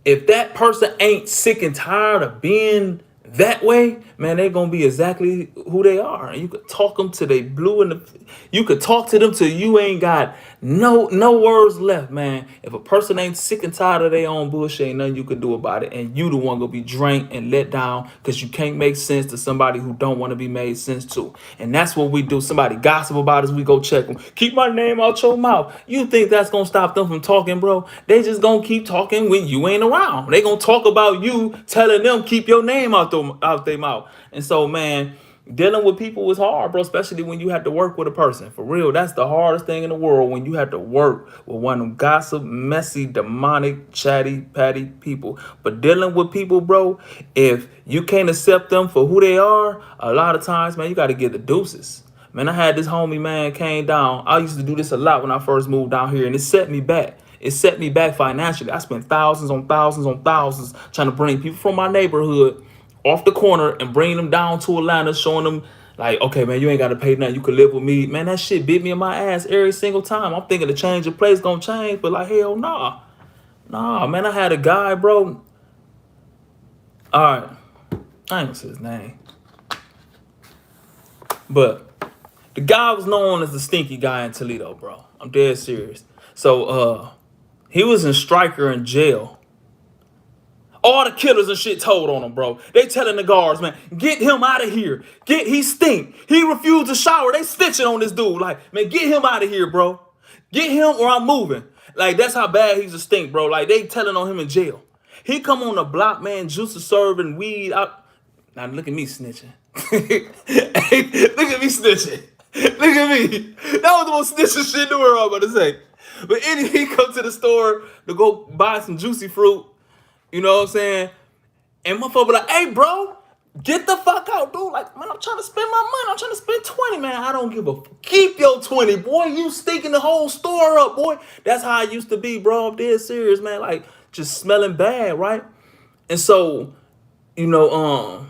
If that person ain't sick and tired of being that way, man, they're gonna be exactly who they are. And you could talk them to they blue in the. You could talk to them till you ain't got no words left, man. If a person ain't sick and tired of their own bullshit, ain't nothing you can do about it. And you the one gonna be drained and let down because you can't make sense to somebody who don't want to be made sense to. And that's what we do. Somebody gossip about us, we go check them. Keep my name out your mouth. You think that's gonna stop them from talking, bro? They just gonna keep talking when you ain't around. They gonna talk about you, telling them keep your name out their mouth. And so, man, dealing with people is hard, bro, especially when you have to work with a person. For real, that's the hardest thing in the world, when you have to work with one of them gossip, messy, demonic, chatty, patty people. But dealing with people, bro, if you can't accept them for who they are, a lot of times, man, you got to get the deuces. Man, I had this homie, man, came down. I used to do this a lot when I first moved down here, and it set me back. It set me back financially. I spent thousands on thousands on thousands trying to bring people from my neighborhood off the corner and bring them down to Atlanta, showing them like, okay, man, you ain't got to pay nothing. You could live with me. Man, that shit bit me in my ass every single time. I'm thinking the change of place gonna change, but like, hell nah. Nah, man, I had a guy, bro. All right, I ain't gonna say his name. But the guy was known as the stinky guy in Toledo, bro. I'm dead serious. So he was in Stryker in jail. All the killers and shit told on him, bro. They telling the guards, man, get him out of here. He stink. He refused to shower. They stitching on this dude. Like, man, get him out of here, bro. Get him or I'm moving. Like, that's how bad he's a stink, bro. Like, they telling on him in jail. He come on the block, man, juice is serving weed out. Now look at me snitching. Hey, look at me snitching. Look at me. That was the most snitching shit in the world, I'm about to say. But anyway, he come to the store to go buy some juicy fruit. You know what I'm saying? And motherfucker be like, hey, bro, get the fuck out, dude. Like, man, I'm trying to spend my money. I'm trying to spend 20, man. I don't give a fuck. Keep your 20, boy. You stinking the whole store up, boy. That's how I used to be, bro. I'm dead serious, man. Like, just smelling bad, right? And so, so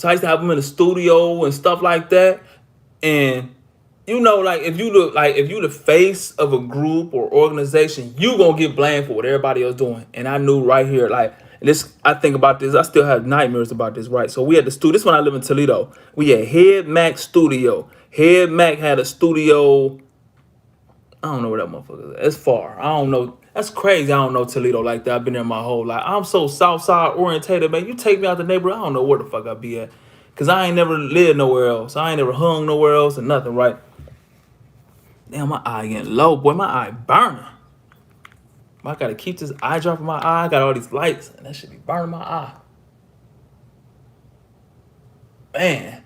I used to have him in the studio and stuff like that. And like if you the face of a group or organization, you gonna get blamed for what everybody else doing. And I knew right here, like this. I think about this. I still have nightmares about this, right? So we had the studio. This when I live in Toledo. We had Head Mac Studio. Head Mac had a studio. I don't know where that motherfucker is. It's far. I don't know. That's crazy. I don't know Toledo like that. I've been there my whole life. I'm so South Side orientated, man. You take me out the neighborhood, I don't know where the fuck I be at. Cause I ain't never lived nowhere else. I ain't never hung nowhere else or nothing, right? Damn, my eye getting low, boy. My eye burning. I gotta keep this eye drop in my eye. I got all these lights, and that should be burning my eye. Man.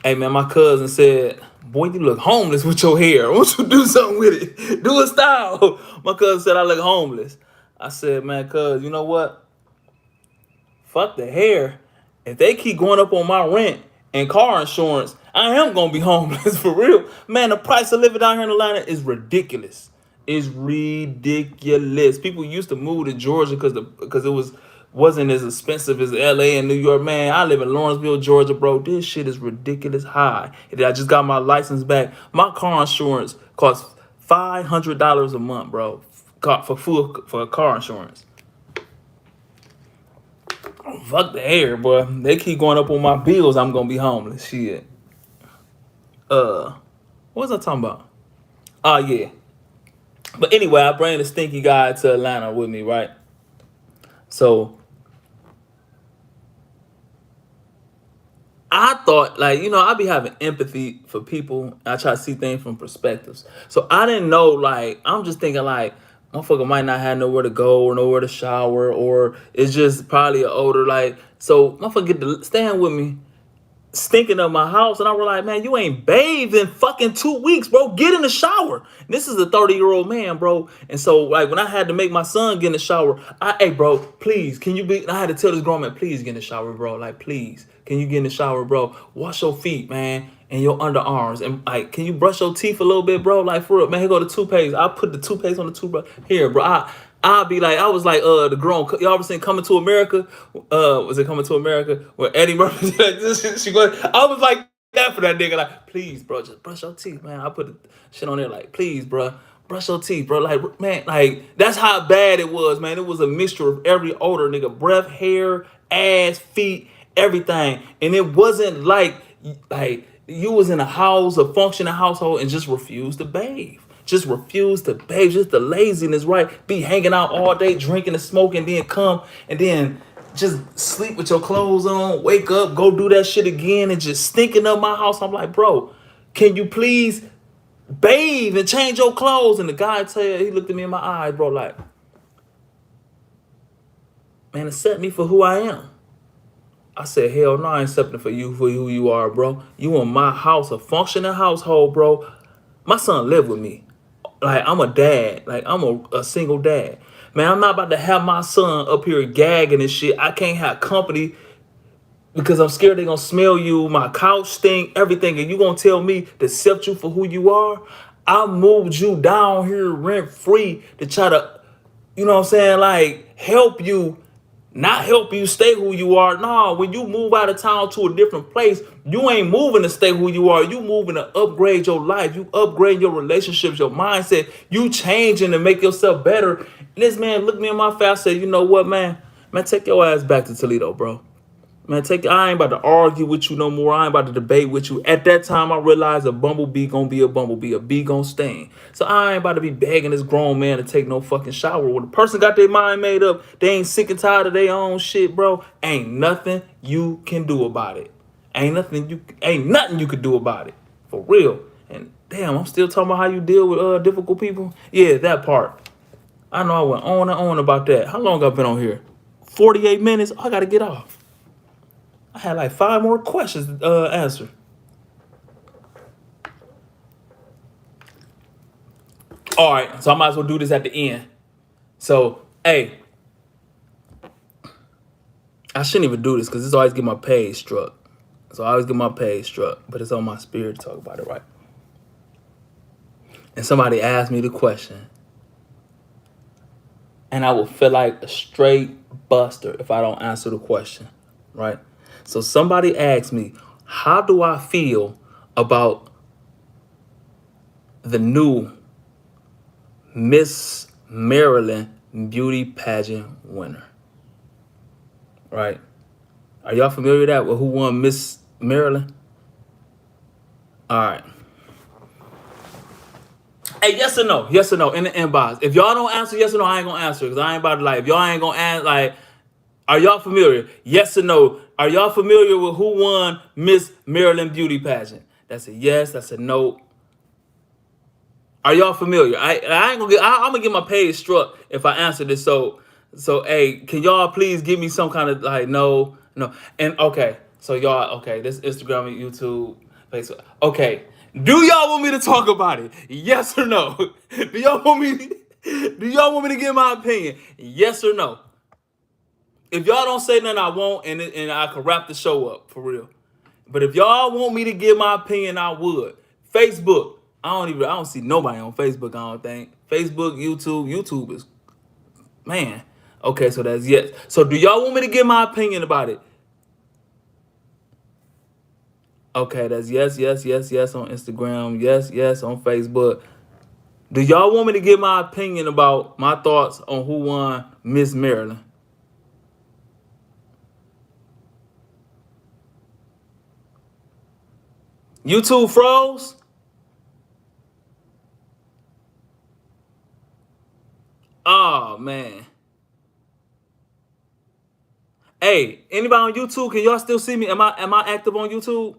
Hey, man, my cousin said, boy, you look homeless with your hair. Why don't you do something with it? Do a style. My cousin said I look homeless. I said, man, cuz, you know what? Fuck the hair. If they keep going up on my rent and car insurance, I am gonna be homeless for real. Man, the price of living down here in Atlanta is ridiculous. It's ridiculous. People used to move to Georgia because it wasn't as expensive as LA and New York. Man, I live in Lawrenceville, Georgia, bro. This shit is ridiculous high. And I just got my license back. My car insurance costs $500 a month, bro, for car insurance. Fuck the air, boy. They keep going up on my bills. I'm gonna be homeless. Shit. What was I talking about? Oh yeah. But anyway, I bring the stinky guy to Atlanta with me, right? So I thought, like, I be having empathy for people. I try to see things from perspectives. So I didn't know, like, I'm just thinking, like, motherfucker might not have nowhere to go or nowhere to shower, or it's just probably an odor. Like, so motherfucker get to stand with me, stinking up my house, and I was like, man, you ain't bathed in fucking 2 weeks, bro. Get in the shower. This is a 30-year-old man, bro. And so, like, when I had to make my son get in the shower, hey, bro, please, can you be? I had to tell this grown man, please get in the shower, bro. Like, please, can you get in the shower, bro? Wash your feet, man, and your underarms, and like, can you brush your teeth a little bit, bro? Like, for real, man. Here go the toothpaste. I put the toothpaste on the toothbrush. Here, bro. I'll be like, I was like, the grown, y'all ever seen Coming to America? Was it Coming to America? Where Eddie Murphy did like this shit, I was like that for that nigga, like, please, bro, just brush your teeth, man. I put the shit on there, like, please, bro, brush your teeth, bro. Like, man, like, that's how bad it was, man. It was a mixture of every odor, nigga, breath, hair, ass, feet, everything. And it wasn't like you was in a house, a functioning household, and just refused to bathe. Just refuse to bathe. Just the laziness, right? Be hanging out all day, drinking and smoking, then come and then just sleep with your clothes on, wake up, go do that shit again, and just stinking up my house. I'm like, bro, can you please bathe and change your clothes? And the guy he looked at me in my eyes, bro, like, man, accept me for who I am. I said, hell no, I ain't accepting for who you are, bro. You in my house, a functioning household, bro. My son live with me. Like, I'm a dad. Like, I'm a single dad. Man, I'm not about to have my son up here gagging and shit. I can't have company because I'm scared they're going to smell you. My couch stink, everything. And you going to tell me to accept you for who you are? I moved you down here rent free to try to, you know what I'm saying, like, help you. Not help you stay who you are. No, when you move out of town to a different place, you ain't moving to stay who you are. You moving to upgrade your life. You upgrade your relationships, your mindset. You changing to make yourself better. And this man looked me in my face and said, you know what, man? Man, take your ass back to Toledo, bro. Man, I ain't about to argue with you no more. I ain't about to debate with you. At that time, I realized a bumblebee gonna be a bumblebee. A bee gonna sting. So I ain't about to be begging this grown man to take no fucking shower. When the person got their mind made up, they ain't sick and tired of their own shit, bro. Ain't nothing you can do about it. Ain't nothing you could do about it. For real. And damn, I'm still talking about how you deal with difficult people. Yeah, that part. I know I went on and on about that. How long I've been on here? 48 minutes. I gotta get off. I had like 5 more questions to answer. All right, so I might as well do this at the end. So, hey, I shouldn't even do this because this always get my page struck. So I always get my page struck, but it's on my spirit to talk about it, right? And somebody asked me the question, and I will feel like a straight buster if I don't answer the question, right? So somebody asked me, how do I feel about the new Miss Maryland beauty pageant winner? Right? Are y'all familiar with that? With who won Miss Maryland? All right. Hey, yes or no? Yes or no in the inbox. If y'all don't answer yes or no, I ain't gonna answer because I ain't about to if y'all ain't gonna answer are y'all familiar? Yes or no? Are y'all familiar with who won Miss Maryland beauty pageant? That's a yes. That's a no. Are y'all familiar? I ain't gonna I'm gonna get my page struck if I answer this. So hey, can y'all please give me some kind of no. And okay, so y'all this Instagram and YouTube, Facebook. Okay, do y'all want me to talk about it? Yes or no? Do y'all want me to give my opinion? Yes or no? If y'all don't say nothing, I won't, and I can wrap the show up for real. But if y'all want me to give my opinion, I would. Facebook. I don't see nobody on Facebook, I don't think. Facebook, YouTube. YouTube is, man. Okay, so that's yes. So do y'all want me to give my opinion about it? Okay, that's yes, yes, yes, yes on Instagram. Yes, yes on Facebook. Do y'all want me to give my opinion about my thoughts on who won Miss Maryland? YouTube froze? Oh man. Hey, anybody on YouTube? Can y'all still see me? Am I active on YouTube?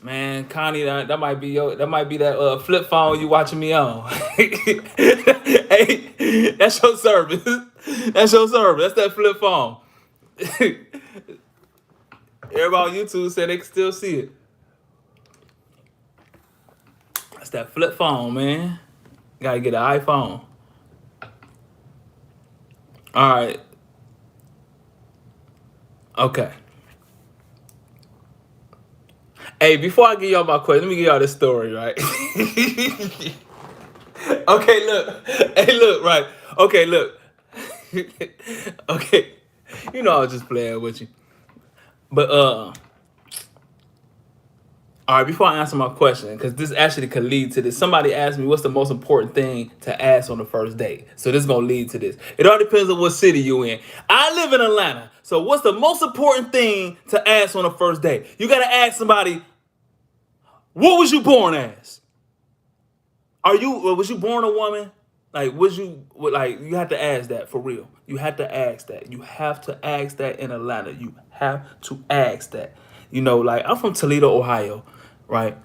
Man, Connie, that might be that flip phone you watching me on. Hey, that's your service. That's your service. That's that flip phone. Everybody on YouTube said they can still see it. That's that flip phone, man. Gotta get an iPhone. All right. Okay. Hey, before I give y'all my question, let me give y'all this story, right? Okay, look. Hey, look, right. Okay, look. Okay. You know I was just playing with you. But all right, before I answer my question, because this actually could lead to this. Somebody asked me what's the most important thing to ask on the first date. So this is gonna lead to this. It all depends on what city you in. I live in Atlanta. So what's the most important thing to ask on the first date? You gotta ask somebody, what was you born as? Was you born a woman? Like, you have to ask that for real. You have to ask that. You have to ask that in Atlanta. You have to ask that. Like, I'm from Toledo, Ohio, right?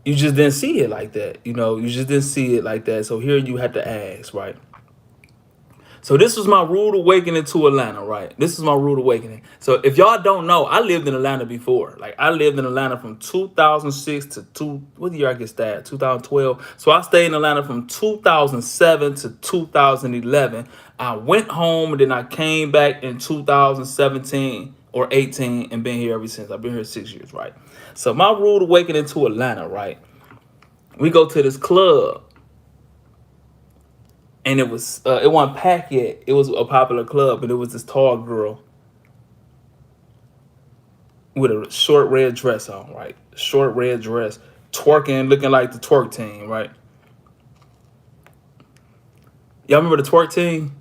You just didn't see it like that. You just didn't see it like that. So here you had to ask, right? So this was my rude awakening to Atlanta, right? This is my rude awakening. So if y'all don't know, I lived in Atlanta before. Like, I lived in Atlanta from 2006 to what year I get started? 2012. So I stayed in Atlanta from 2007 to 2011. I went home and then I came back in 2017 or 18 and been here ever since. I've been here 6 years, right? So my rude awakening to Atlanta, right? We go to this club. And it wasn't packed yet. It was a popular club, and it was this tall girl with a short red dress on, right? Short red dress, twerking, looking like the twerk team, right? Y'all remember the twerk team?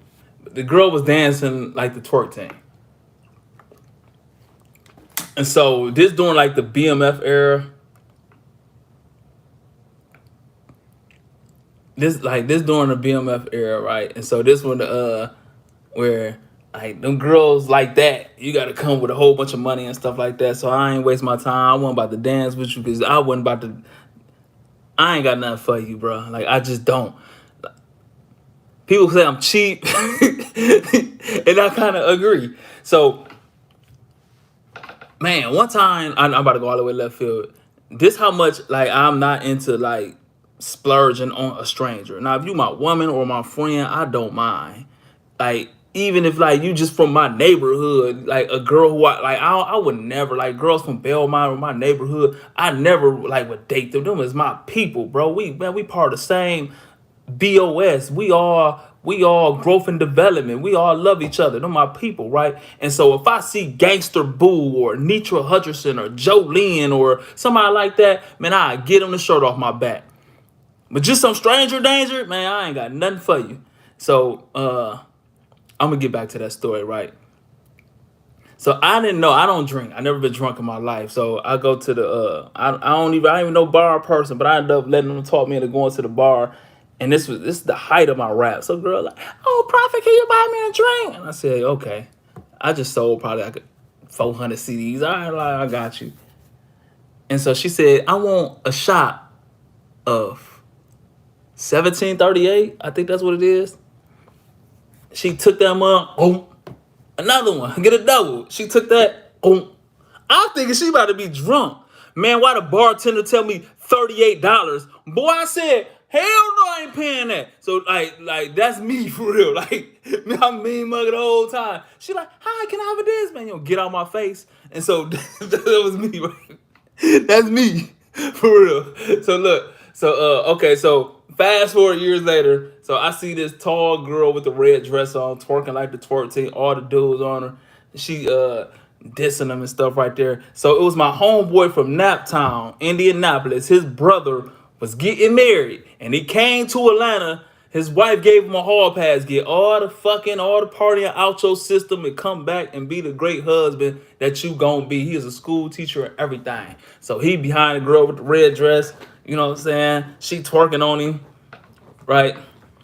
The girl was dancing like the twerk team. And so this during like the BMF era. This during the BMF era, right? And so this one where like them girls like that, you gotta come with a whole bunch of money and stuff like that. So I ain't waste my time. I wasn't about to dance with you because I ain't got nothing for you, bro. Like, I just don't. People say I'm cheap, and I kind of agree. So, man, one time I'm about to go all the way left field. This how much like I'm not into like splurging on a stranger. Now, if you my woman or my friend, I don't mind. Like, even if like you just from my neighborhood, like a girl who I would never like girls from Belmont or my neighborhood. I never like would date them. Them is my people, bro. We part of the same BOS. We all growth and development. We all love each other. They're my people, right? And so if I see Gangster Boo or Nitra Hutcherson or Jolene or somebody like that, man, I get them the shirt off my back. But just some stranger danger, man, I ain't got nothing for you. So I'm gonna get back to that story, right? So I didn't know. I don't drink. I never been drunk in my life. So I go to the I ain't even know bar person, but I ended up letting them talk me into going to the bar. And this is the height of my rap. So girl like, oh Prophet, can you buy me a drink? And I said, okay. I just sold probably like 400 CDs. All right, like, I got you. And so she said, I want a shot of 1738. I think that's what it is. She took that up. Oh, another one. Get a double. She took that. Oh, I'm thinking she about to be drunk. Man, why the bartender tell me $38? Boy, I said, hell no, I ain't paying that. So like that's me for real. Like, man, I'm mean mugging the whole time. She like, hi, can I have a dance, man? Get out my face. And so that was me, right? That's me for real. So look, okay, so fast forward years later, so I see this tall girl with the red dress on, twerking like the twerk team, all the dudes on her. She dissing them and stuff right there. So it was my homeboy from Naptown, Indianapolis. His brother was getting married, and he came to Atlanta. His wife gave him a hall pass, get all the partying out your system, and come back and be the great husband that you gonna be. He is a school teacher and everything. So he behind the girl with the red dress, you know what I'm saying? She twerking on him, right?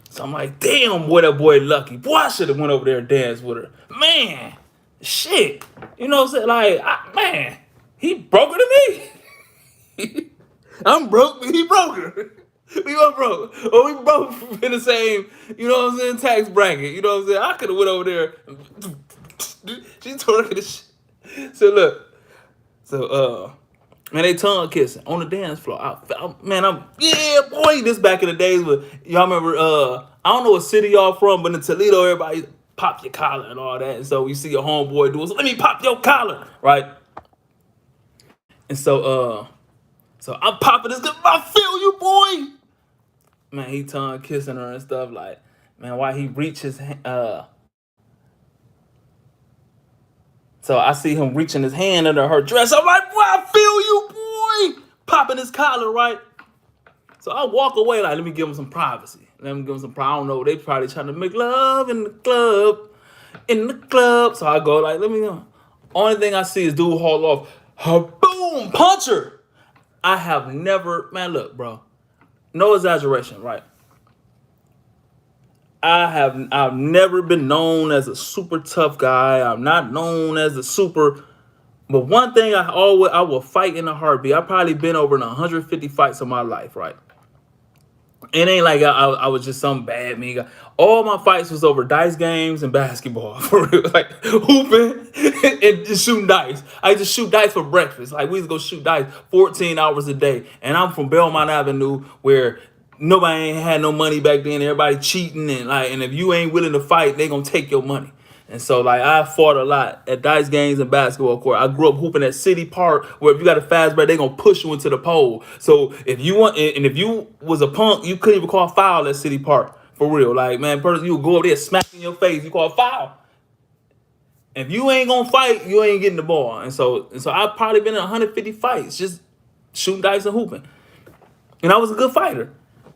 So I'm like, damn, boy, that boy lucky. Boy, I should have went over there and danced with her. Man, shit. You know what I'm saying? Like, man, he broke her to me. I'm broke, but he broke her. We both broke. Or we both in the same, you know what I'm saying, tax bracket. You know what I'm saying? I could have went over there. She twerking the shit. So look. So, man, they tongue kissing on the dance floor. Yeah, boy, this back in the days, but y'all remember, I don't know what city y'all from, but in Toledo, everybody pop your collar and all that. And so you see your homeboy do it, so let me pop your collar, right? And so I'm popping this, I feel you, boy. Man, he tongue kissing her and stuff, like, man, why he reaches, so I see him reaching his hand under her dress. I'm like, boy, I feel you, boy. Popping his collar, right? So I walk away, like, let me give him some privacy. Let me give him some privacy. I don't know. They probably trying to make love in the club. So I go, like, let me know. Only thing I see is dude haul off. Boom, punch her. I have never, man, look, bro. No exaggeration, right? I've never been known as a super tough guy. I'm not known as a super. But one thing I will fight in a heartbeat. I've probably been over in 150 fights in my life, right? It ain't like I was just some bad me guy. All my fights was over dice games and basketball, for real. Like hooping and just shooting dice. I used to shoot dice for breakfast. Like we used to go shoot dice 14 hours a day. And I'm from Belmont Avenue, where nobody ain't had no money back then. Everybody cheating and if you ain't willing to fight, they gonna take your money. And so, like, I fought a lot at dice games and basketball court. I grew up hooping at City Park, where if you got a fast break, they gonna push you into the pole. So if you want, and if you was a punk, you couldn't even call foul at City Park, for real. Like, man, you would go over there, smack in your face, you call foul. If you ain't gonna fight, you ain't getting the ball. And so I've probably been in 150 fights, just shooting dice and hooping. And I was a good fighter.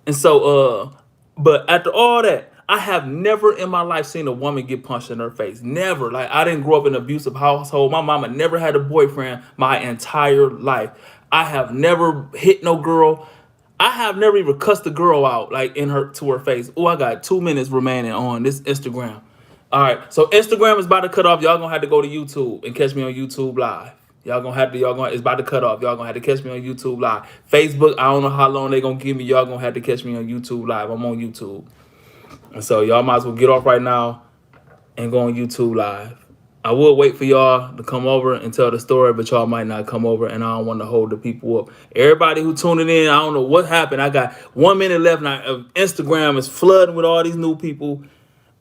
And so, but after all that, I have never in my life seen a woman get punched in her face. Never. Like, I didn't grow up in an abusive household. My mama never had a boyfriend my entire life. I have never hit no girl. I have never even cussed a girl out, like, to her face. Oh, I got 2 minutes remaining on this Instagram. All right, so Instagram is about to cut off. Y'all gonna have to go to YouTube and catch me on YouTube Live. It's about to cut off. Y'all gonna have to catch me on YouTube Live. Facebook, I don't know how long they gonna give me. Y'all gonna have to catch me on YouTube Live. I'm on YouTube. And so y'all might as well get off right now and go on YouTube Live. I will wait for y'all to come over and tell the story, but y'all might not come over, and I don't want to hold the people up. Everybody who tuning in, I don't know what happened. I got 1 minute left now. Instagram is flooding with all these new people.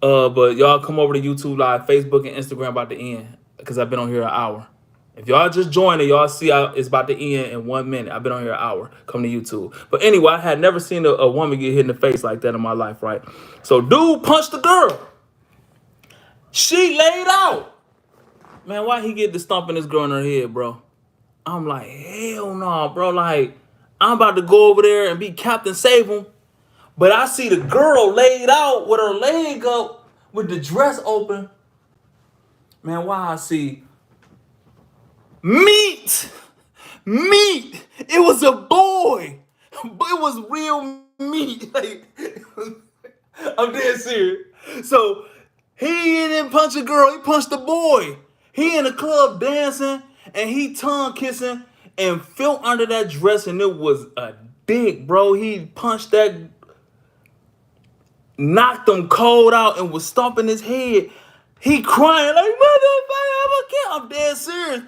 But y'all come over to YouTube Live, Facebook, and Instagram about to end, because I've been on here an hour. If y'all just joined it, y'all see it's about to end in 1 minute. I've been on here an hour. Come to YouTube. But anyway, I had never seen a woman get hit in the face like that in my life, right? So dude punched the girl. She laid out. Man, why he get to stomping this girl in her head, bro? I'm like, hell no, bro. Like, I'm about to go over there and be Captain Save-'em. But I see the girl laid out with her leg up, with the dress open. Man, why I see meat. It was a boy. It was real meat. Like, I'm dead serious. So he didn't punch a girl. He punched the boy. He in the club dancing and he tongue kissing and fell under that dress, and it was a dick, bro. He punched that, knocked him cold out, and was stomping his head. He crying like, motherfucker, I'm dead serious.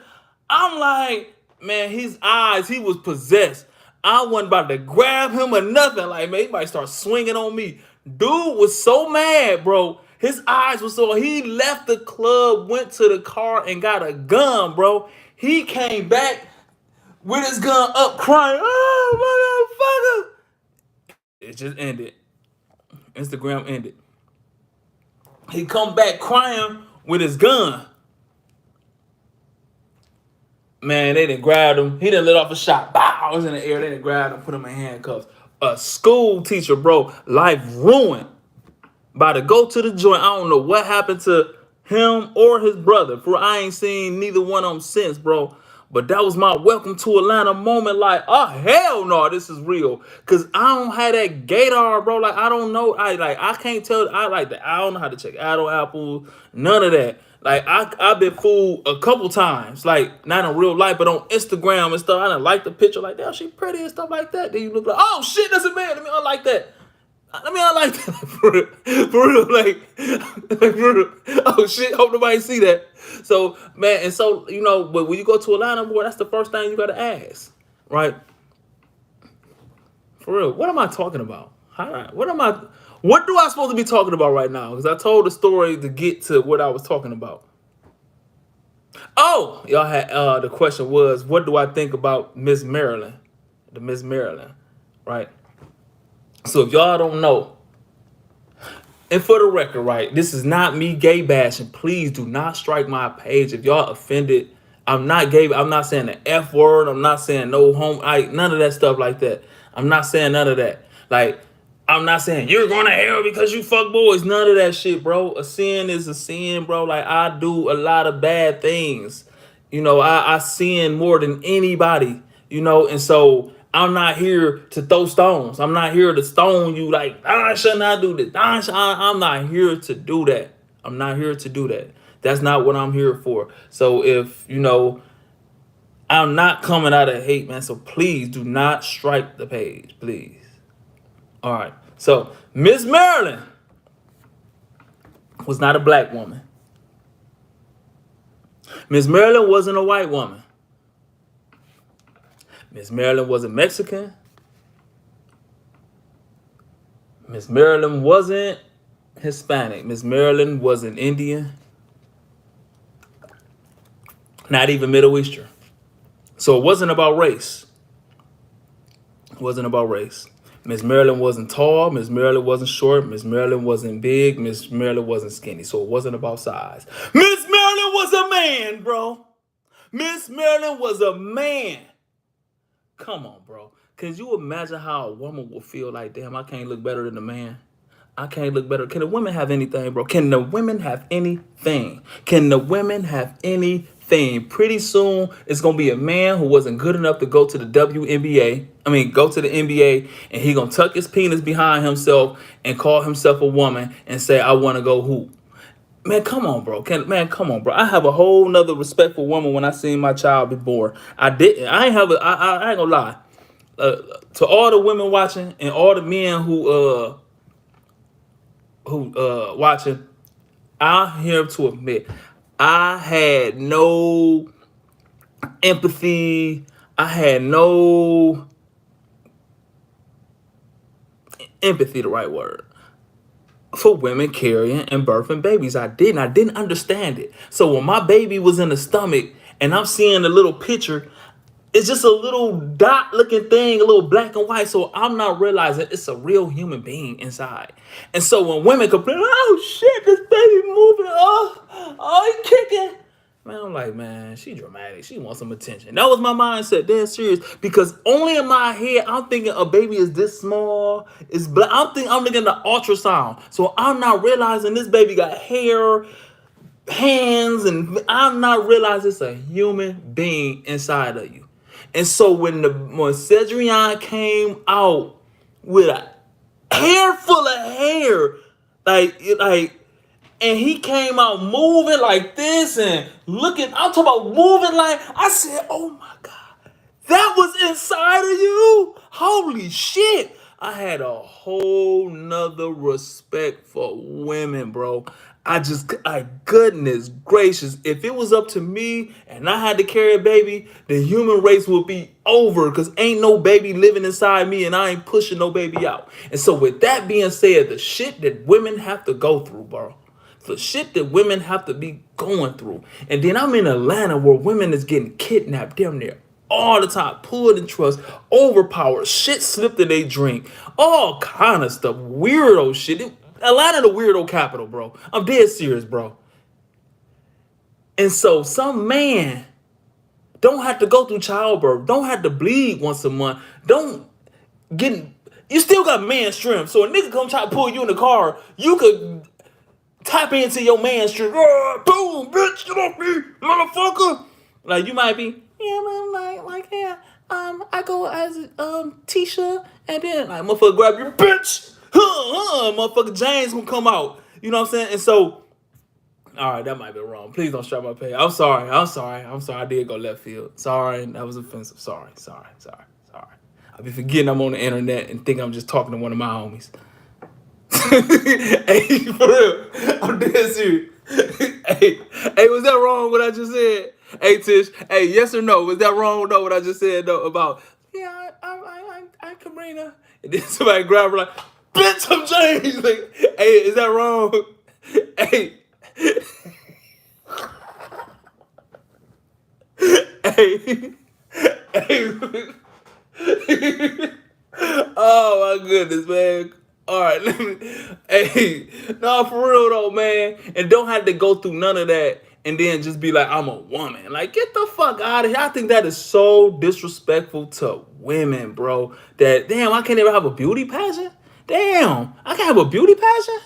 I'm like, man, his eyes, he was possessed. I wasn't about to grab him or nothing. Like, man, he might start swinging on me. Dude was so mad, bro. His eyes were so. He left the club, went to the car, and got a gun, bro. He came back with his gun up, crying, "Oh, motherfucker!" It just ended. Instagram ended. He come back crying with his gun. Man, they didn't grab him. He didn't let off a shot. Bow! I was in the air. They didn't grab him, put him in handcuffs. A school teacher, bro, life ruined. About to go to the joint. I don't know what happened to him or his brother. For I ain't seen neither one of them since, bro. But that was my welcome to Atlanta moment. Like, oh hell no, this is real. Cause I don't have that Gator, bro. Like, I don't know. I can't tell. I don't know how to check Apple, none of that. Like, I've been fooled a couple times. Like, not in real life, but on Instagram and stuff. I done like the picture, like, damn, she pretty and stuff like that. Then you look like, oh shit, that's a man. Let me unlike that. I like that. For real, like for real. Oh shit, hope nobody see that. So, man, and so, but when you go to Atlanta, boy, that's the first thing you gotta ask. Right? For real. What am I talking about? What do I supposed to be talking about right now? Because I told the story to get to what I was talking about. Oh, y'all had the question was, what do I think about Miss Maryland? The Miss Maryland, right? So if y'all don't know, and for the record, right, this is not me gay bashing. Please do not strike my page if y'all offended. I'm not gay. I'm not saying the F word. I'm not saying no none of that stuff like that. I'm not saying none of that. Like, I'm not saying you're going to hell because you fuck boys. None of that shit, bro. A sin is a sin, bro. Like, I do a lot of bad things. I sin more than anybody, and so I'm not here to throw stones. I'm not here to stone you like, I should not do this. I'm not here to do that. I'm not here to do that. That's not what I'm here for. So if, I'm not coming out of hate, man. So please do not strike the page, please. All right. So Miss Maryland was not a black woman. Miss Maryland wasn't a white woman. Miss Maryland wasn't Mexican. Miss Maryland wasn't Hispanic. Miss Maryland wasn't Indian. Not even Middle Eastern. So it wasn't about race. It wasn't about race. Miss Maryland wasn't tall. Miss Maryland wasn't short. Miss Maryland wasn't big. Miss Maryland wasn't skinny. So it wasn't about size. Miss Maryland was a man, bro. Miss Maryland was a man. Come on, bro. Can you imagine how a woman will feel like, damn, I can't look better than a man? I can't look better. Can the women have anything, bro? Can the women have anything? Can the women have anything? Pretty soon, it's going to be a man who wasn't good enough to go to the WNBA. Go to the NBA, and he going to tuck his penis behind himself and call himself a woman and say, I want to go hoop. Man, come on, bro. Come on, bro. I have a whole nother respect for women when I seen my child be born. I didn't. I ain't gonna lie. To all the women watching and all the men who watching, I'm here to admit, I had no empathy. I had no empathy, the right word, for women carrying and birthing babies. I didn't understand it. So when my baby was in the stomach and I'm seeing the little picture, it's just a little dot looking thing, a little black and white. So I'm not realizing it's a real human being inside. And so when women complain, oh shit, this baby moving, oh, he kicking. Man, I'm like, man, she dramatic. She wants some attention. That was my mindset, dead serious. Because only in my head, I'm thinking a baby is this small. It's black. I'm looking at the ultrasound. So I'm not realizing this baby got hair, hands, and I'm not realizing it's a human being inside of you. And so when Cedrion came out with a hair full of hair, and he came out moving like this and looking, I'm talking about moving like, I said, oh my God, that was inside of you? Holy shit. I had a whole nother respect for women, bro. Goodness gracious, if it was up to me and I had to carry a baby, the human race would be over because ain't no baby living inside me and I ain't pushing no baby out. And so, with that being said, the shit that women have to go through, bro, the shit that women have to be going through. And then I'm in Atlanta where women is getting kidnapped damn near all the time, pulled in trust, overpowered, shit slipped in they drink, all kind of stuff, weirdo shit. Atlanta the weirdo capital, bro. I'm dead serious, bro. And so some man don't have to go through childbirth, don't have to bleed once a month, don't get, you still got man strength. So a nigga come try to pull you in the car, you could tap into your man strength. Boom, bitch, get off me, motherfucker. Like you might be, yeah, man, yeah, I go as Tisha, and then like motherfucker grab your bitch, motherfucker James gonna come out. You know what I'm saying? And so, all right, that might be wrong. Please don't strike my pay. I'm sorry. I did go left field. Sorry, that was offensive. Sorry. I be forgetting I'm on the internet and think I'm just talking to one of my homies. Hey, for real, I'm dead serious. Hey, was that wrong what I just said? Hey, Tish. Hey, yes or no? Was that wrong? No, what I just said though about? Yeah, I'm Kabrina. And then somebody grab her like, bitch, I'm James. Like, hey, is that wrong? Hey, hey, hey. Oh my goodness, man. All right, hey, no, for real though, man, and don't have to go through none of that, and then just be like, I'm a woman. Like, get the fuck out of here. I think that is so disrespectful to women, bro. That damn, I can't even have a beauty pageant. Damn, I can't have a beauty pageant.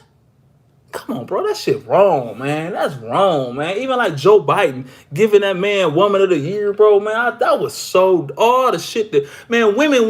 Come on, bro, that shit wrong, man. That's wrong, man. Even like Joe Biden giving that man Woman of the Year, bro, man. That was so all the shit that man. Women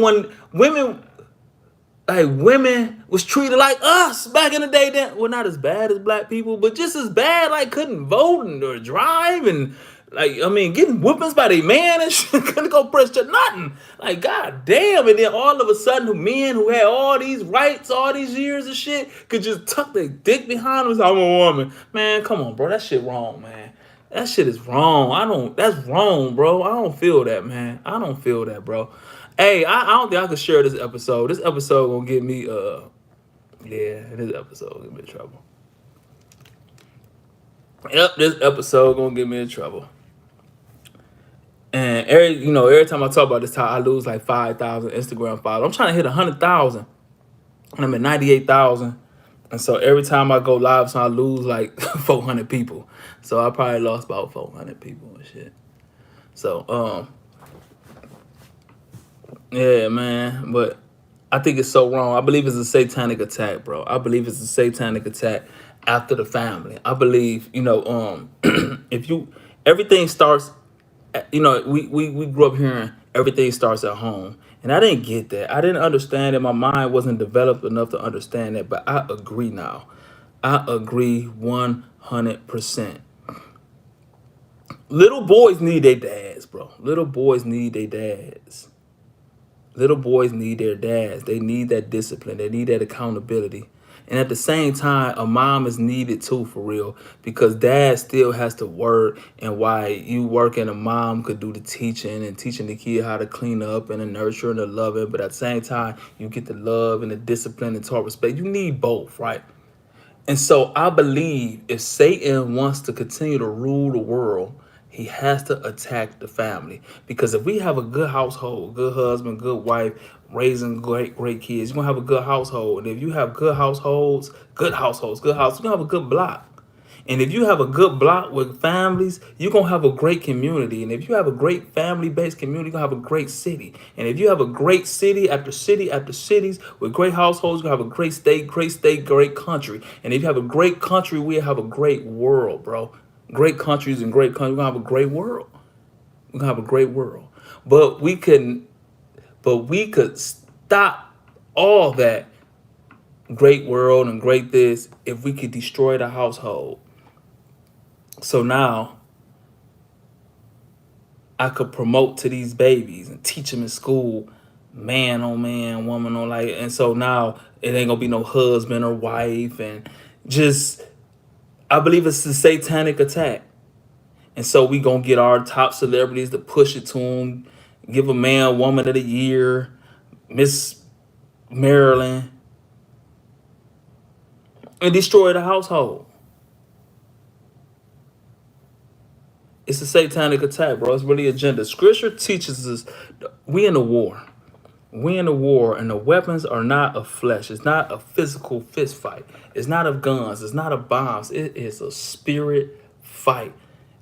was treated like us back in the day. Then, well, not as bad as black people, but just as bad. Like couldn't vote and or drive and like I mean, getting whoopings by their man and shit. Couldn't go press nothing. Like god damn. And then all of a sudden, men who had all these rights, all these years of shit, could just tuck their dick behind them. And say, I'm a woman, man. Come on, bro. That shit wrong, man. That shit is wrong. That's wrong, bro. I don't feel that, man. I don't feel that, bro. Hey, I don't think I could share this episode. This episode gonna get me this episode gonna get me in trouble. Yep, this episode gonna get me in trouble. And every time I talk about this, I lose like 5,000 Instagram followers. I'm trying to hit 100,000, and I'm at 98,000. And so every time I go live, so I lose like 400 people. So I probably lost about 400 people and shit. So yeah, man, but I think it's so wrong. I believe it's a satanic attack, bro. I believe it's a satanic attack after the family. I believe, if everything starts, we grew up hearing everything starts at home. And I didn't get that. I didn't understand it. My mind wasn't developed enough to understand that, but I agree now. I agree 100%. Little boys need their dads, bro. Little boys need their dads. Little boys need their dads. They need that discipline. They need that accountability. And at the same time, a mom is needed too, for real, because dad still has to work. And while you working, a mom could do the teaching and teaching the kid how to clean up and the nurture and the loving. But at the same time, you get the love and the discipline and taught respect. You need both, right? And so I believe if Satan wants to continue to rule the world, he has to attack the family. Because if we have a good household, good husband, good wife, raising great kids, you're going to have a good household. And if you have good households, you're going to have a good block. And if you have a good block with families, you're going to have a great community. And if you have a great family-based community, you're going to have a great city. And if you have a great city after city after cities with great households, you're going to have a great state, great country. And if you have a great country, we have a great world, bro. Great countries and great countries, we're going to have a great world. We're going to have a great world. But we could stop all that great world and great this if we could destroy the household. So now I could promote to these babies and teach them in school, man on man, woman on like, and so now it ain't gonna be no husband or wife and just I believe it's a satanic attack. And so we gonna get our top celebrities to push it to them, give a man woman of the year, Miss Maryland, and destroy the household. It's a satanic attack, bro. It's really agenda. Scripture teaches us we in a war. We in a war, and the weapons are not of flesh. It's not a physical fist fight. It's not of guns. It's not of bombs. It is a spirit fight.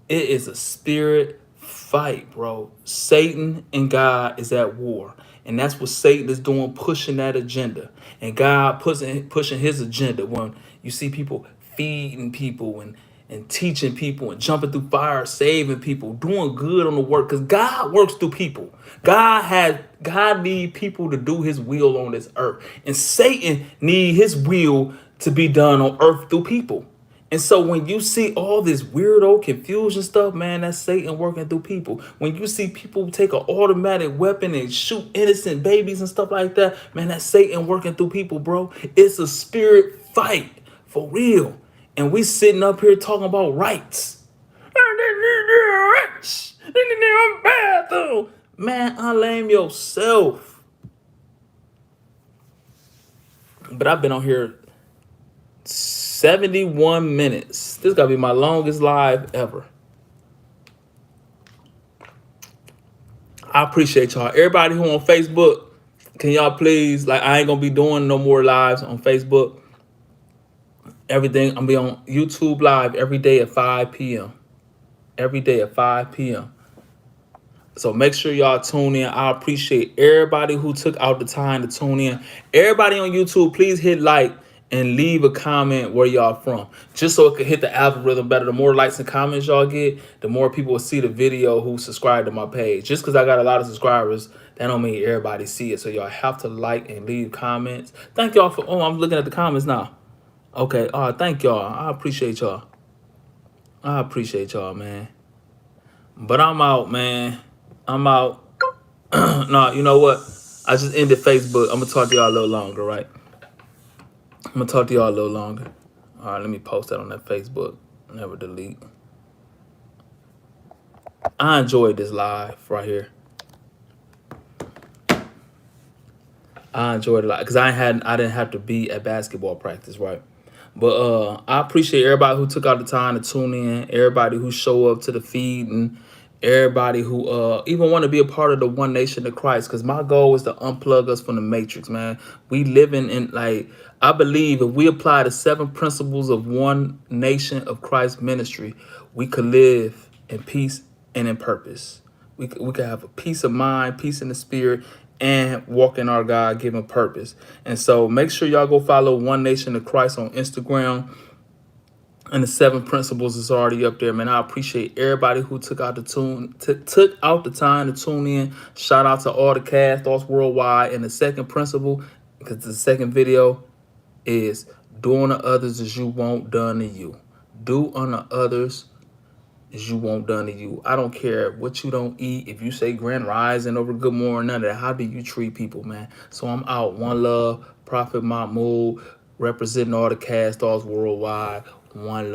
It is a spirit fight, bro. Satan and God is at war. And that's what Satan is doing, pushing that agenda. And God pushing his agenda when you see people feeding people and teaching people and jumping through fire, saving people, doing good on the work. Because God works through people. God need people to do his will on this earth. And Satan need his will to be done on earth through people. And so when you see all this weirdo confusion stuff, man, that's Satan working through people. When you see people take an automatic weapon and shoot innocent babies and stuff like that, man, that's Satan working through people, bro. It's a spirit fight for real. And we sitting up here talking about rights. Man, unlame yourself. But I've been on here 71 minutes. This gotta be my longest live ever. I appreciate y'all. Everybody who on Facebook, can y'all please, like, I ain't gonna be doing no more lives on Facebook. Everything, I'm gonna be on YouTube live every day at 5 p.m. Every day at 5 p.m. So make sure y'all tune in. I appreciate everybody who took out the time to tune in. Everybody on YouTube, please hit like and leave a comment where y'all from, just so it could hit the algorithm better. The more likes and comments y'all get, the more people will see the video who subscribe to my page. Just because I got a lot of subscribers, that don't mean everybody see it. So y'all have to like and leave comments. Thank y'all for, oh, I'm looking at the comments now. Okay, thank y'all. I appreciate y'all. I appreciate y'all, man. But I'm out, man. I'm out. No, you know what? I just ended Facebook. I'm gonna talk to y'all a little longer, right? I'm gonna talk to y'all a little longer. All right, let me post that on that Facebook. Never delete. I enjoyed this live right here. I enjoyed it a lot because I didn't have to be at basketball practice, right? But I appreciate everybody who took out the time to tune in, everybody who show up to the feed, and everybody who even want to be a part of the One Nation of Christ. Because my goal is to unplug us from the matrix, man. We living in, like, I believe if we apply the 7 principles of One Nation of Christ ministry, we could live in peace and in purpose. We could have a peace of mind, peace in the spirit, and walk in our God-given purpose. And so make sure y'all go follow One Nation of Christ on Instagram. And the 7 principles is already up there, man. I appreciate everybody who took out the time to tune in. Shout out to all the cast, thoughts worldwide. And the second principle, because the second video is do unto others as you want done to you. Do unto others as you want done to you. I don't care what you don't eat. If you say grand rising over good morning, none of that. How do you treat people, man? So I'm out. One love. Prophet Mahmoud, representing all the cast, thoughts worldwide. One love.